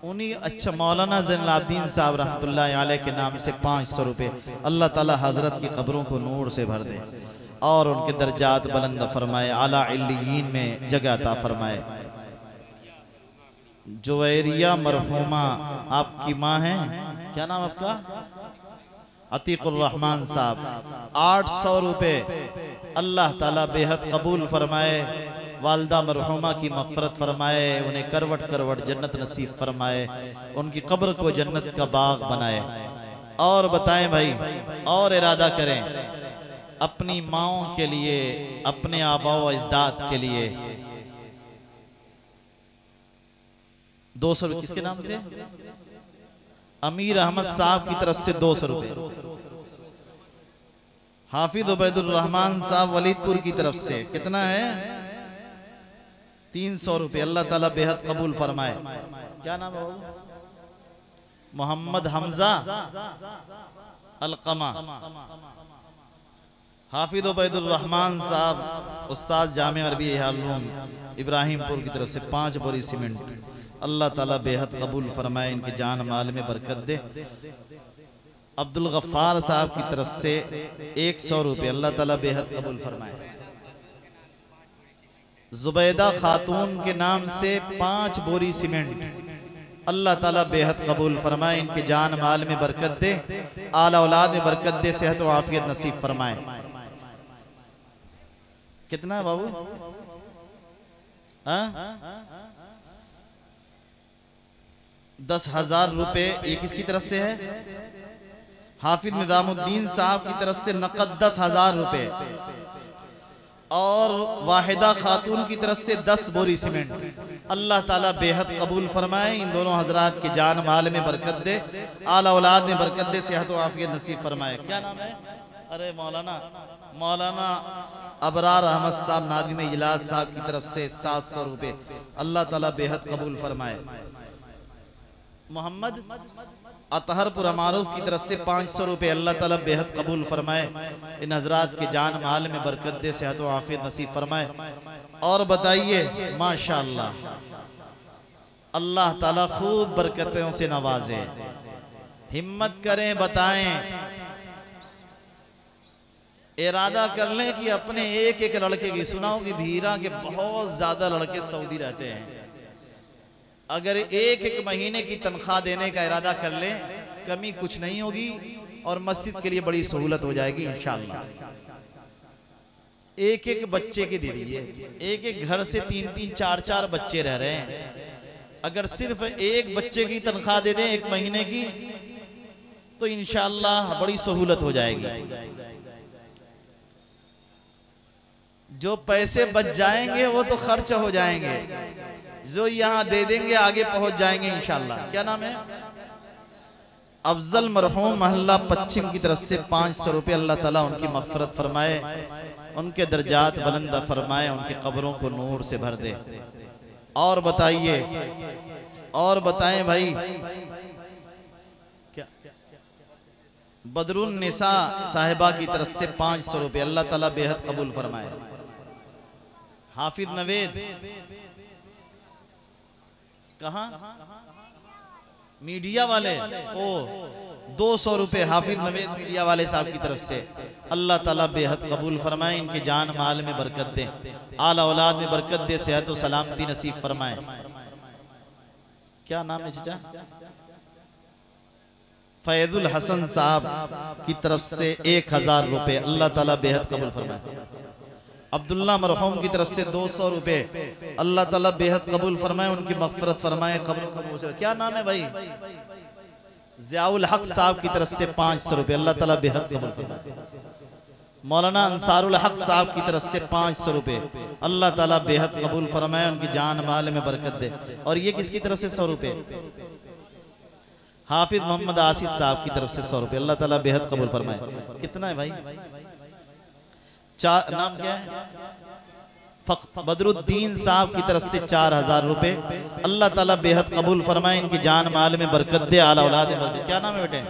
उन्हीं। अच्छा, मौलाना ज़ैनुद्दीन साहब रहमतुल्लाह अलैह के नाम से 500 रुपए। अल्लाह ताला हजरत की कब्रों को नूर से भर दे और उनके दर्जात बुलंद फरमाए, आला इल्लियीन में जगह अता फरमाए। जुवैरिया मरहूमा आपकी माँ है, क्या नाम आपका? अतीकुर रहमान साहब 800 रुपए। अल्लाह ताला बेहद कबूल फरमाए, वालदा मरहूमा की मग़फ़िरत फरमाए, उन्हें करवट करवट जन्नत नसीब फरमाए, उनकी कब्र को जन्नत का बाग बनाए। और बताएं भाई, और इरादा करें अपनी माओं के लिए, अपने आबा व अजदाद के लिए। 200 रुपये किसके नाम से? अमीर अहमद साहब की तरफ से 200 रुपये। हाफिज उबैदुर रहमान साहब वलीदपुर की तरफ से कितना है? 300 रुपये। अल्लाह ताला बेहद कबूल फरमाए। क्या नाम है? मोहम्मद हमजा अलकमा, हाफिज उबैदुर रहमान साहब उस्ताद जामे अरबी हालूम इब्राहिमपुर की तरफ से 5 बोरी सीमेंट। अल्लाह ताला बेहद कबूल फरमाए, इनके जान माल में बरकत दे। अब्दुल गफ्फार साहब की तरफ से 100 रुपये, अल्लाह ताला बेहद कबूल फरमाए। जुबैदा खातून के नाम से 5 बोरी सीमेंट, अल्लाह ताला बेहद कबूल फरमाए, इनके जान माल में बरकत दे, आला औलाद में बरकत दे, सेहत व आफियत नसीब फरमाए। कितना है बाबू? 10,000 रुपये ये किसकी तरफ से है? हाफिज निजामुद्दीन साहब की तरफ से नकद 10,000 रुपये और वाहिदा खातून की तरफ से 10 बोरी सीमेंट। अल्लाह ताला बेहद कबूल फरमाए, इन दोनों हजरात के जान माल में बरकत दे, आला औलाद में बरकत दे, सेहत व आफियत नसीब फरमाए। क्या नाम है? अरे मौलाना अबरार अहमद साहब नादिम इजलास साहब की तरफ से 700 रुपये, अल्लाह ताला बेहद कबूल फरमाए। मोहम्मद अतहरपुर मारूफ की तरफ से 500 रुपये, अल्लाह ताला बेहद कबूल फरमाए, इन हजरात के जान माल में बरकत दे, सेहत व आफियत नसीब फरमाए। और बताइए माशाअल्लाह, अल्लाह ताला खूब बरकतों से नवाजे। हिम्मत करें, बताएं, इरादा कर लें कि अपने एक एक लड़के की, सुनाओ कि भीरा के बहुत ज्यादा लड़के सऊदी रहते हैं, अगर एक एक महीने की तनख्वाह देने का इरादा कर लें, कमी कुछ नहीं होगी और मस्जिद के लिए बड़ी सहूलत हो जाएगी इंशाअल्लाह। एक एक बच्चे के दे दीजिए, एक एक घर से 3-3 4-4 बच्चे रह रहे हैं, अगर सिर्फ एक बच्चे की तनख्वाह दे दें 1 महीने की, तो इंशाअल्लाह बड़ी सहूलत हो जाएगी। जो पैसे बच जाएंगे वो तो खर्च हो जाएंगे, जो यहाँ दे देंगे आगे पहुंच जाएंगे इंशाअल्लाह। क्या नाम है? अफजल मरहूम मोहल्ला पश्चिम की तरफ से 500 रुपये, अल्लाह ताला उनकी मग़फ़िरत फरमाए, उनके दर्जात बुलंद फरमाए, उनकी कब्रों को नूर से भर दे। और बताइए, और बताएं भाई, क्या बदरुन निसा साहिबा की तरफ से 500 रुपये, अल्लाह ताला बेहद कबूल फरमाए। हाफिज नवेद कहाँ? मीडिया वाले, ओ 200 रुपये हाफिज नवेद मीडिया वाले साहब की तरफ से, अल्लाह ताला बेहद कबूल फरमाए, इनके जान माल में बरकत दे, आला औलाद में बरकत दे, सेहत व सलामती नसीब फरमाए। क्या नाम है चाचा? फैजुल हसन साहब की तरफ से 1000 रुपये, अल्लाह ताला बेहद कबूल फरमाए। अब्दुल्ला मरहूम की तरफ से 200 रुपये, अल्लाह ताला बेहद कबूल फरमाए, उनकी मग़फ़िरत फरमाए, कब्रों को नूर से। क्या नाम है भाई? ज़ियाउल हक साहब की तरफ से 500 रुपये, अल्लाह ताला बेहद कबूल फरमाए। मौलाना अंसारुल हक साहब की तरफ से 500 रुपये, अल्लाह ताला बेहद कबूल फरमाए, उनकी जान माल में बरकत दे। और ये किसकी तरफ से 100 रुपये? हाफिज मोहम्मद आसिफ साहब की तरफ से 100 रुपये, अल्लाह ताला बेहद कबूल फरमाए। कितना है भाई? नाम क्या है? बदरुद्दीन साहब की तरफ से 4000 रुपये, अल्लाह ताला बेहद कबूल फरमाए, इनकी जान माल में बरकत दे, आला औलाद में बरकत। क्या नाम है बेटे?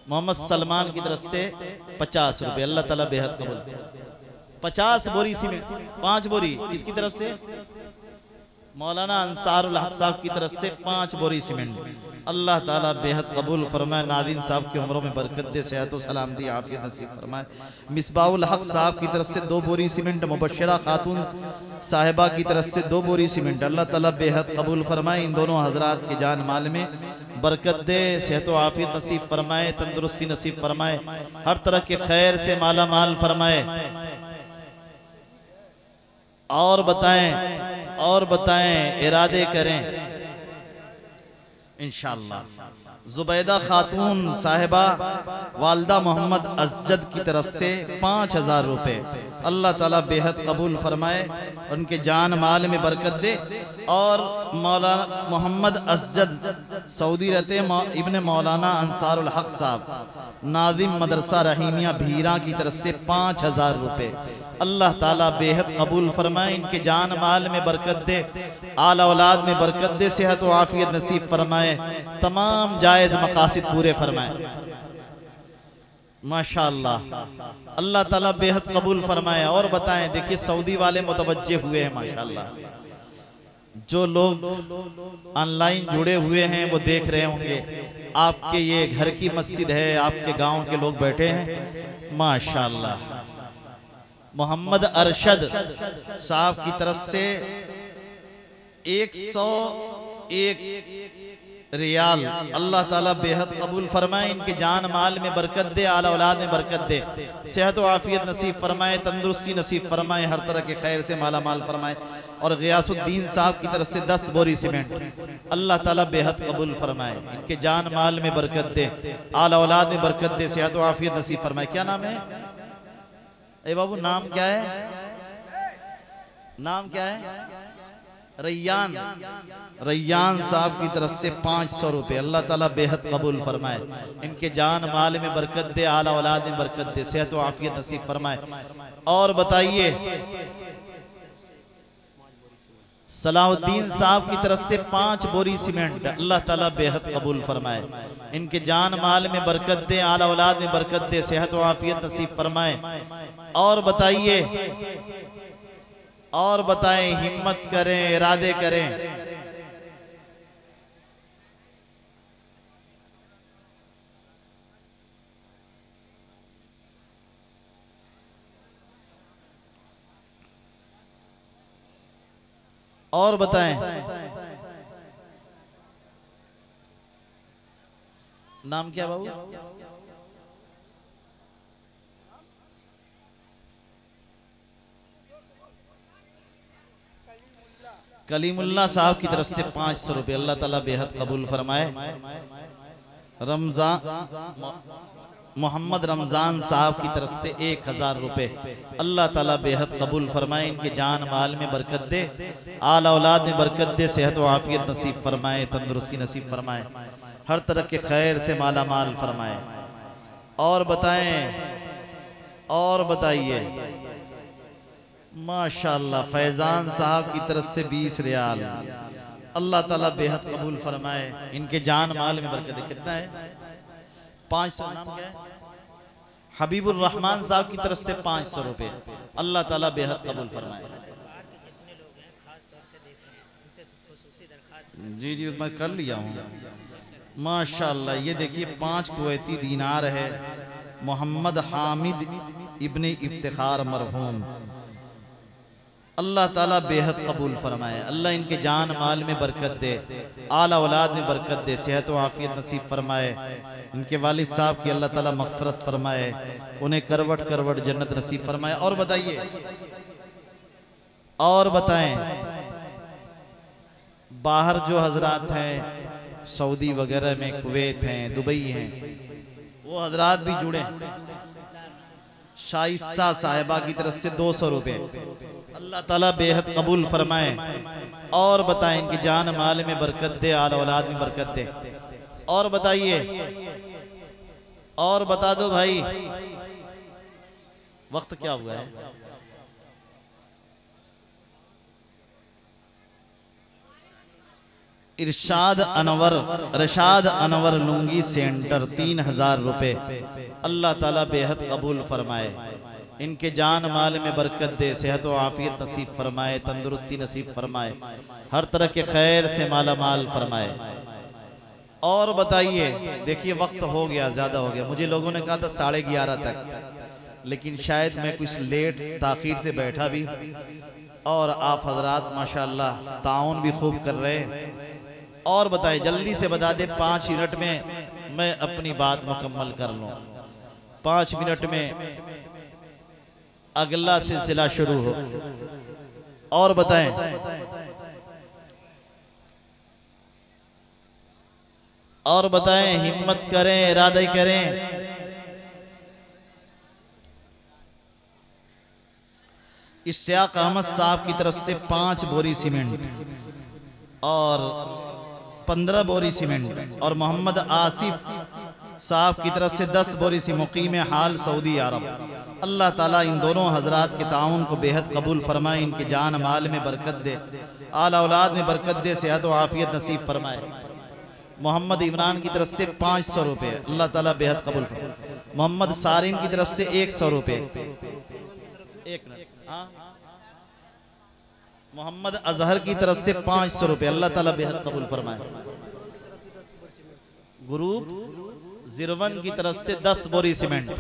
मोहम्मद सलमान की तरफ से 50 रुपये, अल्लाह ताला बेहद कबूल। 50 बोरी सीमेंट, 5 बोरी किसकी तरफ से? मौलाना अंसारुल हक साहब की तरफ से 5 बोरी सीमेंट, अल्लाह ताला बेहद कबूल फरमाए, नादिम साहब की उम्रों में बरकत दे, सेहत व सलामती आफियत नसीब फरमाए। मिसबाहुल हक साहब की तरफ से 2 बोरी सीमेंट, मुबश्शिरा खातून साहिबा की तरफ से 2 बोरी सीमेंट, अल्लाह ताला बेहद कबूल फरमाए, इन दोनों हजरात के जान माल में बरकत दे, सेहत व आफियत नसीब फरमाए, तंदुरुस्ती नसीब फरमाए, हर तरह के खैर से माला माल फरमाए। और बताएं, इरादे करें इंशाअल्लाह। जुबैदा खातून साहिबा वालदा मोहम्मद अज़्ज़द की तरफ से 5000 रुपये अल्लाह ताला बेहद कबूल फरमाए, उनके जान माल में बरकत दे। और मौलाना मोहम्मद अज़्ज़द सऊदी रहते इब्ने मौलाना अंसारुल हक साहब नाज़िम मदरसा रहीमिया भीरा की तरफ से 5000 रुपये अल्लाह ताला बेहद कबूल फरमाए, इनके जान माल में बरकत दे, आल औलाद में बरकत दे, सेहत व आफियत नसीब फरमाए, तमाम जायज़ मकासिद पूरे फरमाए। माशाअल्लाह, अल्लाह ताला बेहद कबूल फरमाए। और बताएं, देखिए सऊदी वाले मुतवज्जे हुए हैं माशाअल्लाह, जो लोग ऑनलाइन जुड़े हुए हैं वो देख रहे होंगे, आपके ये घर की मस्जिद है, आपके गांव के लोग बैठे हैं माशाअल्लाह। मोहम्मद अरशद साहब की तरफ से 101 रियाल अल्लाह ताला बेहद कबूल फरमाए, इनके जान माल में बरकत दे, आला औलाद में बरकत दे, सेहत व आफियत नसीब फरमाए, तंदुरुस्ती नसीब फरमाए, हर तरह के खैर से माला माल फरमाए। और गियासुद्दीन साहब की तरफ से 10 बोरी सीमेंट अल्लाह ताला बेहद कबूल फरमाए, इनके जान माल में बरकत दे, आला औलाद में बरकत दे, सेहत व आफियत नसीब फरमाए। क्या नाम है ए बाबू, नाम क्या है? नाम क्या है? रैयान। रैयान साहब की तरफ से 500 रुपये अल्लाह ताला बेहद कबूल फरमाए, इनके जान माल में बरकत दे, आला औलाद में बरकत दे, सेहत व आफियत नसीब फरमाए। और बताइए, सलाहुद्दीन साहब की तरफ से 5 बोरी सीमेंट अल्लाह ताला बेहद कबूल फरमाए, इनके जान माल में बरकत दे, आला औलाद में बरकत दे, सेहत व आफियत नसीब फरमाए। और बताइए, और बताएं, हिम्मत करें, इरादे करें। और बताएं, नाम क्या बाबू? कलीमुल्ला साहब की तरफ से 500 रुपये अल्लाह ताला बेहद कबूल फरमाए। मोहम्मद रमजान साहब की तरफ से 1000 रुपये अल्लाह ताला बेहद कबूल फरमाए, इनके जान माल में बरकत दे, आला औलाद में बरकत दे, सेहत व आफियत नसीब फरमाए, तंदुरुस्ती नसीब फरमाए, हर तरह के खैर से माला माल फरमाए। और बताएं, और बताइए, माशाअल्लाह फैजान साहब की तरफ से 20 रियाल अल्लाह ताला बेहद कबूल फरमाए, इनके जान माल में बरकत है। कितना है? 500। नाम क्या है? हबीबुर रहमान साहब की तरफ से 500 रुपये अल्लाह ताला बेहद कबूल फरमाए। जी जी, मैं कर लिया हूँ माशाअल्लाह। ये देखिए 5 कुवैती दीनार है, मोहम्मद हामिद इब्ने इफ्तिखार मरहूम अल्लाह ताला बेहद कबूल फरमाए, अल्लाह इनके जान माल में बरकत दे, आला औलाद में बरकत दे, सेहत व आफियत नसीब फरमाए, इनके वालिद साहब की अल्लाह ताला मग़फ़िरत फरमाए, उन्हें करवट करवट जन्नत नसीब फरमाए। और बताइए, और बताएं, बाहर जो हजरात हैं सऊदी वगैरह में, कुवैत हैं, दुबई हैं, वो हजरात भी जुड़े। शाइस्ता साहिबा की तरफ से 200 रुपये अल्लाह ताला बेहद कबूल फरमाए। और बताएं, इनकी जान माल में बरकत दे, आला औलाद में बरकत दे। और बताइए, और बता दो भाई, वक्त क्या हुआ है? इरशाद अनवर, रशाद अनवर लुंगी सेंटर 3000 रुपये अल्लाह ताला बेहद कबूल फरमाए, इनके जान माल में बरकत दे, सेहत व आफियत नसीब फरमाए, तंदुरुस्ती नसीब फरमाए, हर तरह के खैर से माला माल फरमाए। और बताइए, देखिए वक्त हो गया, ज़्यादा हो गया, मुझे लोगों ने कहा था 11:30 तक, लेकिन शायद मैं कुछ लेट ताखीर से बैठा भी, और आप हजरात माशाअल्लाह ताउन भी खूब कर रहे हैं। और बताएं, जल्दी से बता दें, 5 मिनट में मैं अपनी बात मुकम्मल कर लूँ, 5 मिनट में अगला सिलसिला शुरू हो। और बताएं, और बताएं, हिम्मत करें, इरादे करें। इश्तियाक अहमद साहब की तरफ से 5 बोरी सीमेंट और 15 बोरी सीमेंट, और मोहम्मद आसिफ साहब की तरफ से 10 बोरी सी मुकीम हाल सऊदी अरब। अल्लाह ताला इन दोनों हजरात के ताउन को बेहद कबूल फरमाए, इनके जान माल में बरकत दे, आला औलाद में बरकत दे, सेहत व आफियत नसीब फरमाए। मोहम्मद इमरान की तरफ से 500 रुपये, अल्लाह ताला बेहद कबूल फरमाए। मोहम्मद सारिन की तरफ से 100 रुपये। एक मिनट, मोहम्मद अजहर की तरफ से 500 रुपये, अल्लाह ताला बेहद कबूल फरमाए। ग्रुप जिरवन की तरफ से 10 बोरी सीमेंट,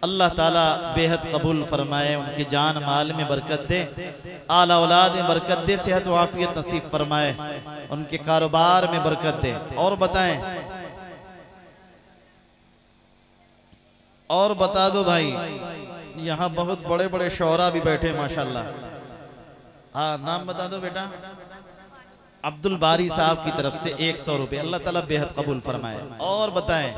अल्लाह ताला बेहद कबूल फरमाए, उनकी जान माल में बरकत दे, आला औलाद में बरकत दे, सेहत व आफियत नसीब फरमाए, उनके कारोबार में बरकत दे। और बताएं, और बता दो भाई, यहाँ बहुत बड़े बड़े शौरा भी बैठे माशाल्लाह। हाँ, नाम बता दो बेटा। अब्दुल बारी साहब की तरफ से 100 रुपये, अल्लाह ताला बेहद कबूल फरमाए। और बताएं,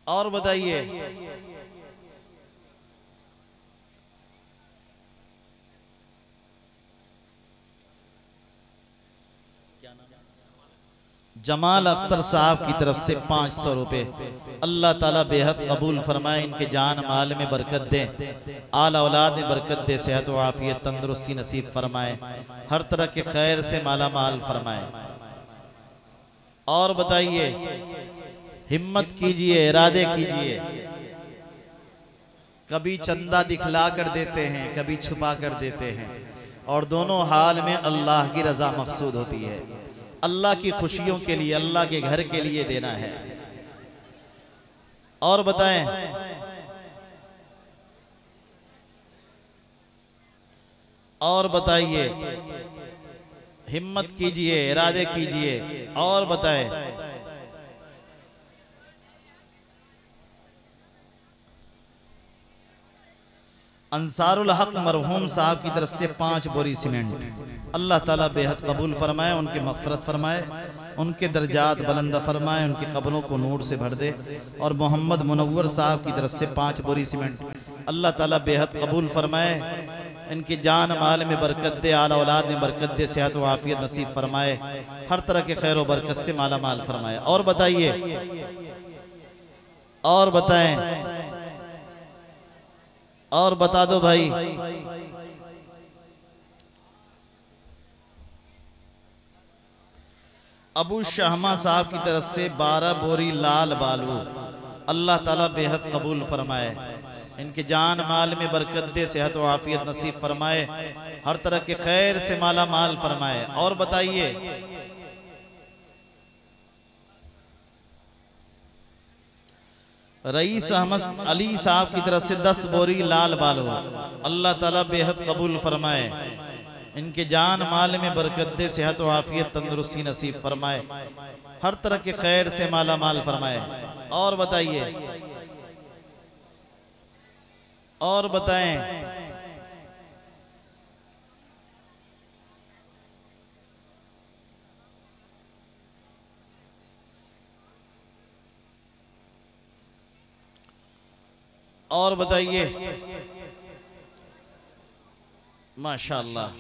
और बताइए, जमाल अख्तर साहब की तरफ से 500 रुपये, अल्लाह ताला बेहद कबूल फरमाए, इनके जान माल में बरकत दे, आला औलाद में बरकत दे, सेहत व आफियत तंदुरुस्ती नसीब फरमाए, हर तरह के खैर से माला माल फरमाए। और बताइए, हिम्मत कीजिए, इरादे कीजिए। कभी चंदा दिखला कर देते हैं, कभी छुपा कर देते हैं, और दोनों हाल में अल्लाह की रजा मकसूद होती है। अल्लाह की खुशियों के लिए, अल्लाह के घर के लिए देना है। और बताएं, और बताइए, हिम्मत कीजिए, इरादे कीजिए। और बताएं, अंसारुल हक मरहूम साहब की तरफ से 5 बोरी सीमेंट, अल्लाह ताला बेहद कबूल फरमाए, उनकी मग़फ़िरत फरमाए, उनके दर्जात बुलंद फरमाए, उनकी कब्रों को नूर से भर दे। और मोहम्मद मुनव्वर साहब की तरफ से 5 बोरी सीमेंट, अल्लाह ताला बेहद कबूल फरमाए, इनकी जान माल में बरकत दे, आला औलाद में बरकत दे, सेहत व आफियत नसीब फरमाए, हर तरह के खैर व बरकत से माला माल फरमाए। और बताइए, और बताएं, और बता दो भाई, अबू शहमा साहब की तरफ से 12 बोरी लाल बालू, अल्लाह ताला बेहद कबूल फरमाए, इनके जान माल में बरकत दे, सेहत व आफियत नसीब फरमाए, हर तरह के खैर से माला माल फरमाए। और बताइए, रईस अहमद अली साहब की तरफ से 10 बोरी लाल बालू, अल्लाह ताला बेहद कबूल फरमाए, इनके जान माल में बरकत दे, सेहत व आफियत तंदुरुस्ती नसीब फरमाए, हर तरह के खैर से माला माल फरमाए। और बताइए, और बताएं, और बताइए, माशाअल्लाह।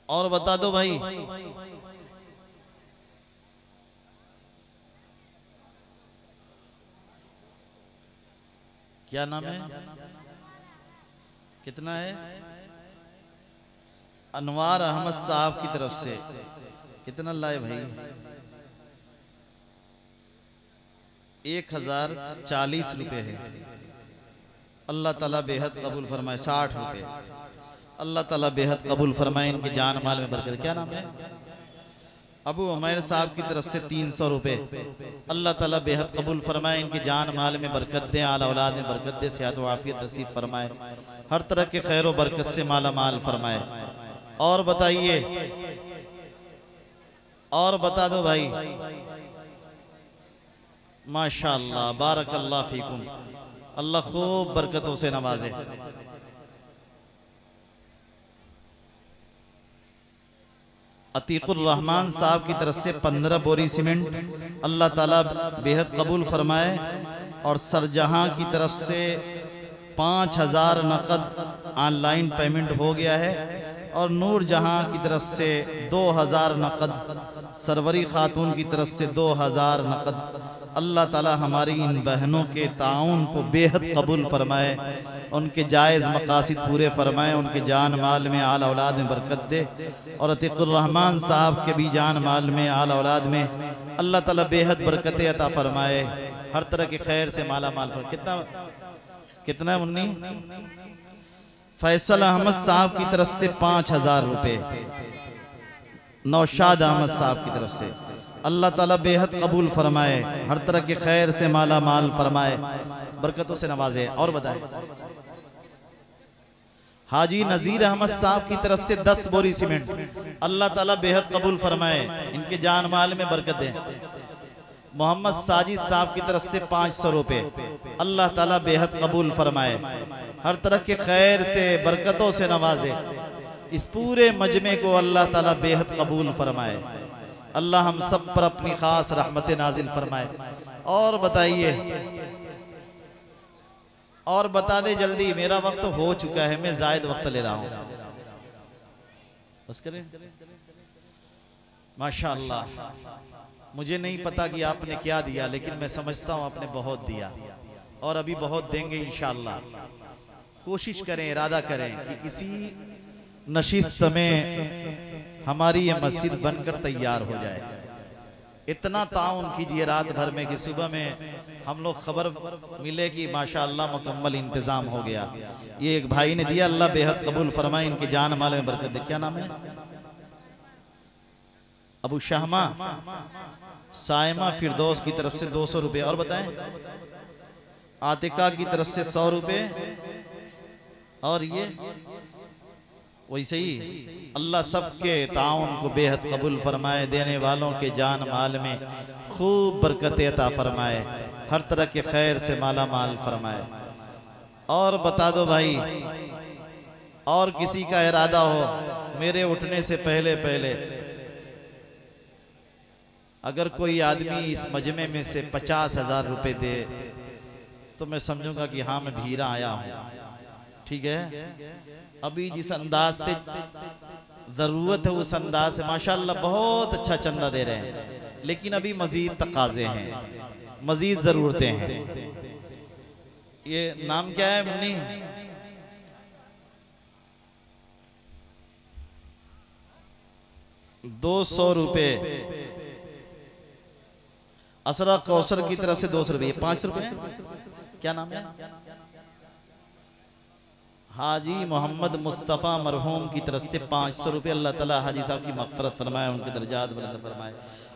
और बता दो भाई, क्या नाम है, कितना है? अनवार अहमद साहब की तरफ से कितना लाए भाई? 1040 रुपये है, अल्लाह ताला बेहद कबूल फरमाए। 60 रुपये, अल्लाह ताला बेहद कबूल फरमाए, इनके जान माल में बरकत। क्या नाम है? अबू उमैर साहब की तरफ से 300 रुपये, अल्लाह ताला बेहद कबूल फरमाए, इनकी जान माल में बरकत दे, आला औलाद में बरकत दे, सेहत व आफियत नसीब फरमाए, हर तरह के खैर व बरकत से माला माल फरमाए। और बताइए, और बता दो भाई। माशाअल्लाह, बारकल्लाह फीकुम, अल्लाह खूब बरकतों से नवाजे। अतीकुर रहमान साहब की तरफ से 15 बोरी सीमेंट अल्लाह ताला बेहद कबूल फरमाए। और सरजहां की तरफ से 5000 नकद ऑनलाइन पेमेंट हो गया है। और नूर जहां की तरफ से 2000 नकद, सरवरी खातून की तरफ से 2000 नकद। अल्लाह ताला हमारी इन बहनों के ताउन को बेहद कबूल फरमाए, उनके जायज़ मकासिद पूरे फरमाए, उनके जान माल में आल औलाद में बरकत दे। और अतीकुर रहमान साहब के भी जान माल में आल औलाद में अल्लाह ताला बेहद बरकतें अता फरमाए, हर तरह के खैर से माला माल फरमाए। कितना मुन्नी? फैसल अहमद साहब की तरफ से 5000 रुपए, नौशाद अहमद साहब की तरफ से अल्लाह ताला बेहद कबूल फरमाए, हर तरह के खैर से माला माल फरमाए, बरकतों से नवाजे। और बताए हाजी नजीर अहमद साहब की तरफ से 10 बोरी सीमेंट अल्लाह ताला बेहद कबूल फरमाए, इनके जान माल में बरकत दे। मोहम्मद साजिद साहब की तरफ से 500 रुपए अल्लाह ताला बेहद कबूल फरमाए, हर तरह के खैर से बरकतों से नवाजे। इस पूरे मजमे को अल्लाह ताला बेहद कबूल फरमाए, अल्लाह हम सब पर अपनी खास रहमत नाजिल फरमाए। और बताइए, और बता दे जल्दी, मेरा वक्त हो चुका है, मैं जायद वक्त ले रहा हूं। बस करें। माशाअल्लाह, मुझे नहीं पता कि आपने क्या दिया, लेकिन मैं समझता हूं आपने बहुत दिया और अभी बहुत देंगे इंशाअल्लाह। कोशिश करें, इरादा करें कि इसी नशिस्त में हमारी ये मस्जिद बनकर तैयार हो जाए। इतना ताउन कीजिए रात भर में कि सुबह में हम लोग खबर मिले कि माशाअल्लाह मुकम्मल इंतजाम हो गया। ये एक भाई ने दिया, अल्लाह बेहद कबूल फरमाए, इनके जान माल में बरकत दे। क्या नाम है? अबू शाहमा सायमा फिरदौस की तरफ से 200 रुपए। और बताएं आतिका की तरफ से 100 रुपए। और ये वैसे ही अल्लाह सबके ताउन को बेहद कबूल फरमाए, देने वालों के जान माल में खूब बरकतें अता फरमाए, हर तरह के खैर से माला माल फरमाए। और बता दो भाई, और किसी का इरादा हो मेरे उठने से पहले पहले, अगर कोई आदमी इस मजमे में से 50,000 रुपए दे तो मैं समझूंगा कि हाँ मैं भीरा आया हूं। ठीक है, अभी जिस अंदाज से जरूरत है उस अंदाज से माशाअल्लाह बहुत अच्छा चंदा दे रहे हैं, लेकिन अभी मजीद तकाजे हैं, मजीद जरूरतें हैं। ये नाम क्या है मुन्नी? ₹200 असरा कौसर की तरफ से 200 रुपये। 500 रुपये क्या नाम है? हाजी मोहम्मद मुस्तफ़ा मरहूम की तरफ से 500 रुपये। अल्लाह ताला हाजी साहब की मग़फ़िरत फरमाए, उनके दर्जात बुलंद फरमाए।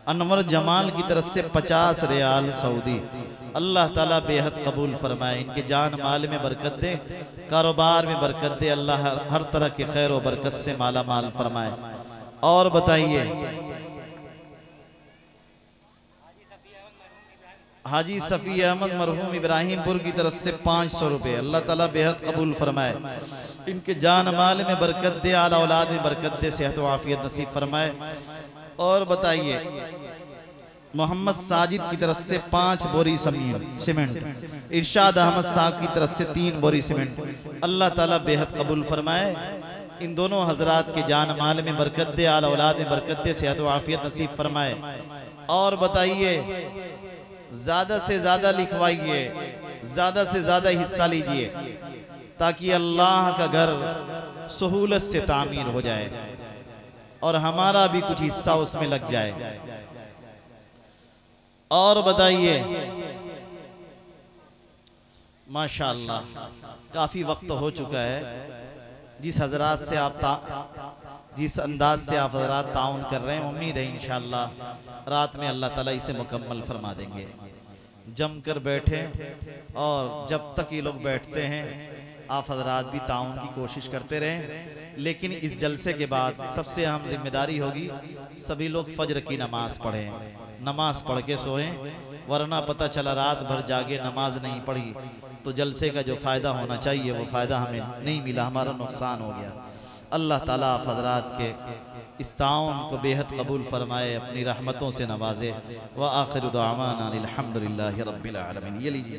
अनवर जमाल की तरफ से 50 रियाल सऊदी। अल्लाह ताला बेहद कबूल फरमाए, इनके जान माल में बरकत दे, कारोबार में बरकत दे, अल्लाह हर तरह के खैर व बरकत से माला माल फरमाए। और बताइए हाजी सफ़ी अहमद मरहूम इब्राहिमपुर की तरफ से 500 रुपये। अल्लाह ताला बेहद कबूल फरमाए, इनके जान माल में बरकत दे, आला औलाद में बरकत दे, सेहत व आफियत नसीब फरमाए। और बताइए मोहम्मद साजिद की तरफ से 5 बोरी सीमेंट। इरशाद अहमद साहब की तरफ से 3 बोरी सीमेंट। अल्लाह ताला बेहद कबूल फरमाए, इन दोनों हजरात के जान माल में बरकत दे, आला औलाद में बरकत दे, सेहत व आफियत नसीब फरमाए। और बताइए ज्यादा से ज्यादा लिखवाइए, ज्यादा से ज्यादा हिस्सा लीजिए, ताकि अल्लाह का घर सहूलत से तामीर हो जाए और हमारा भी कुछ हिस्सा उसमें लग जाए। और बताइए माशाअल्लाह काफी वक्त हो चुका है। जिस हजरात से आप जिस अंदाज से आप हजरात ताउन कर रहे हैं, उम्मीद है इंशाअल्लाह रात में अल्लाह ताला इसे मुकम्मल फरमा देंगे। जम कर बैठे, और जब तक ये लोग बैठते हैं आप हजरात भी ताउन की कोशिश करते रहें। लेकिन इस जलसे के बाद सबसे अहम जिम्मेदारी होगी सभी लोग फजर की नमाज पढ़ें, नमाज पढ़ के सोएं, वरना पता चला रात भर जागे नमाज नहीं पढ़ी तो जलसे का जो फ़ायदा होना चाहिए वो फ़ायदा हमें नहीं मिला, हमारा नुकसान हो गया। अल्लाह ताला आप हजरात के इस ताउन को बेहद कबूल फरमाए, अपनी रहमतों से नवाजे। व आखिर दुआवाना अनिल हम्दुलिल्लाहि रब्बिल आलमीन। ये लीजिए।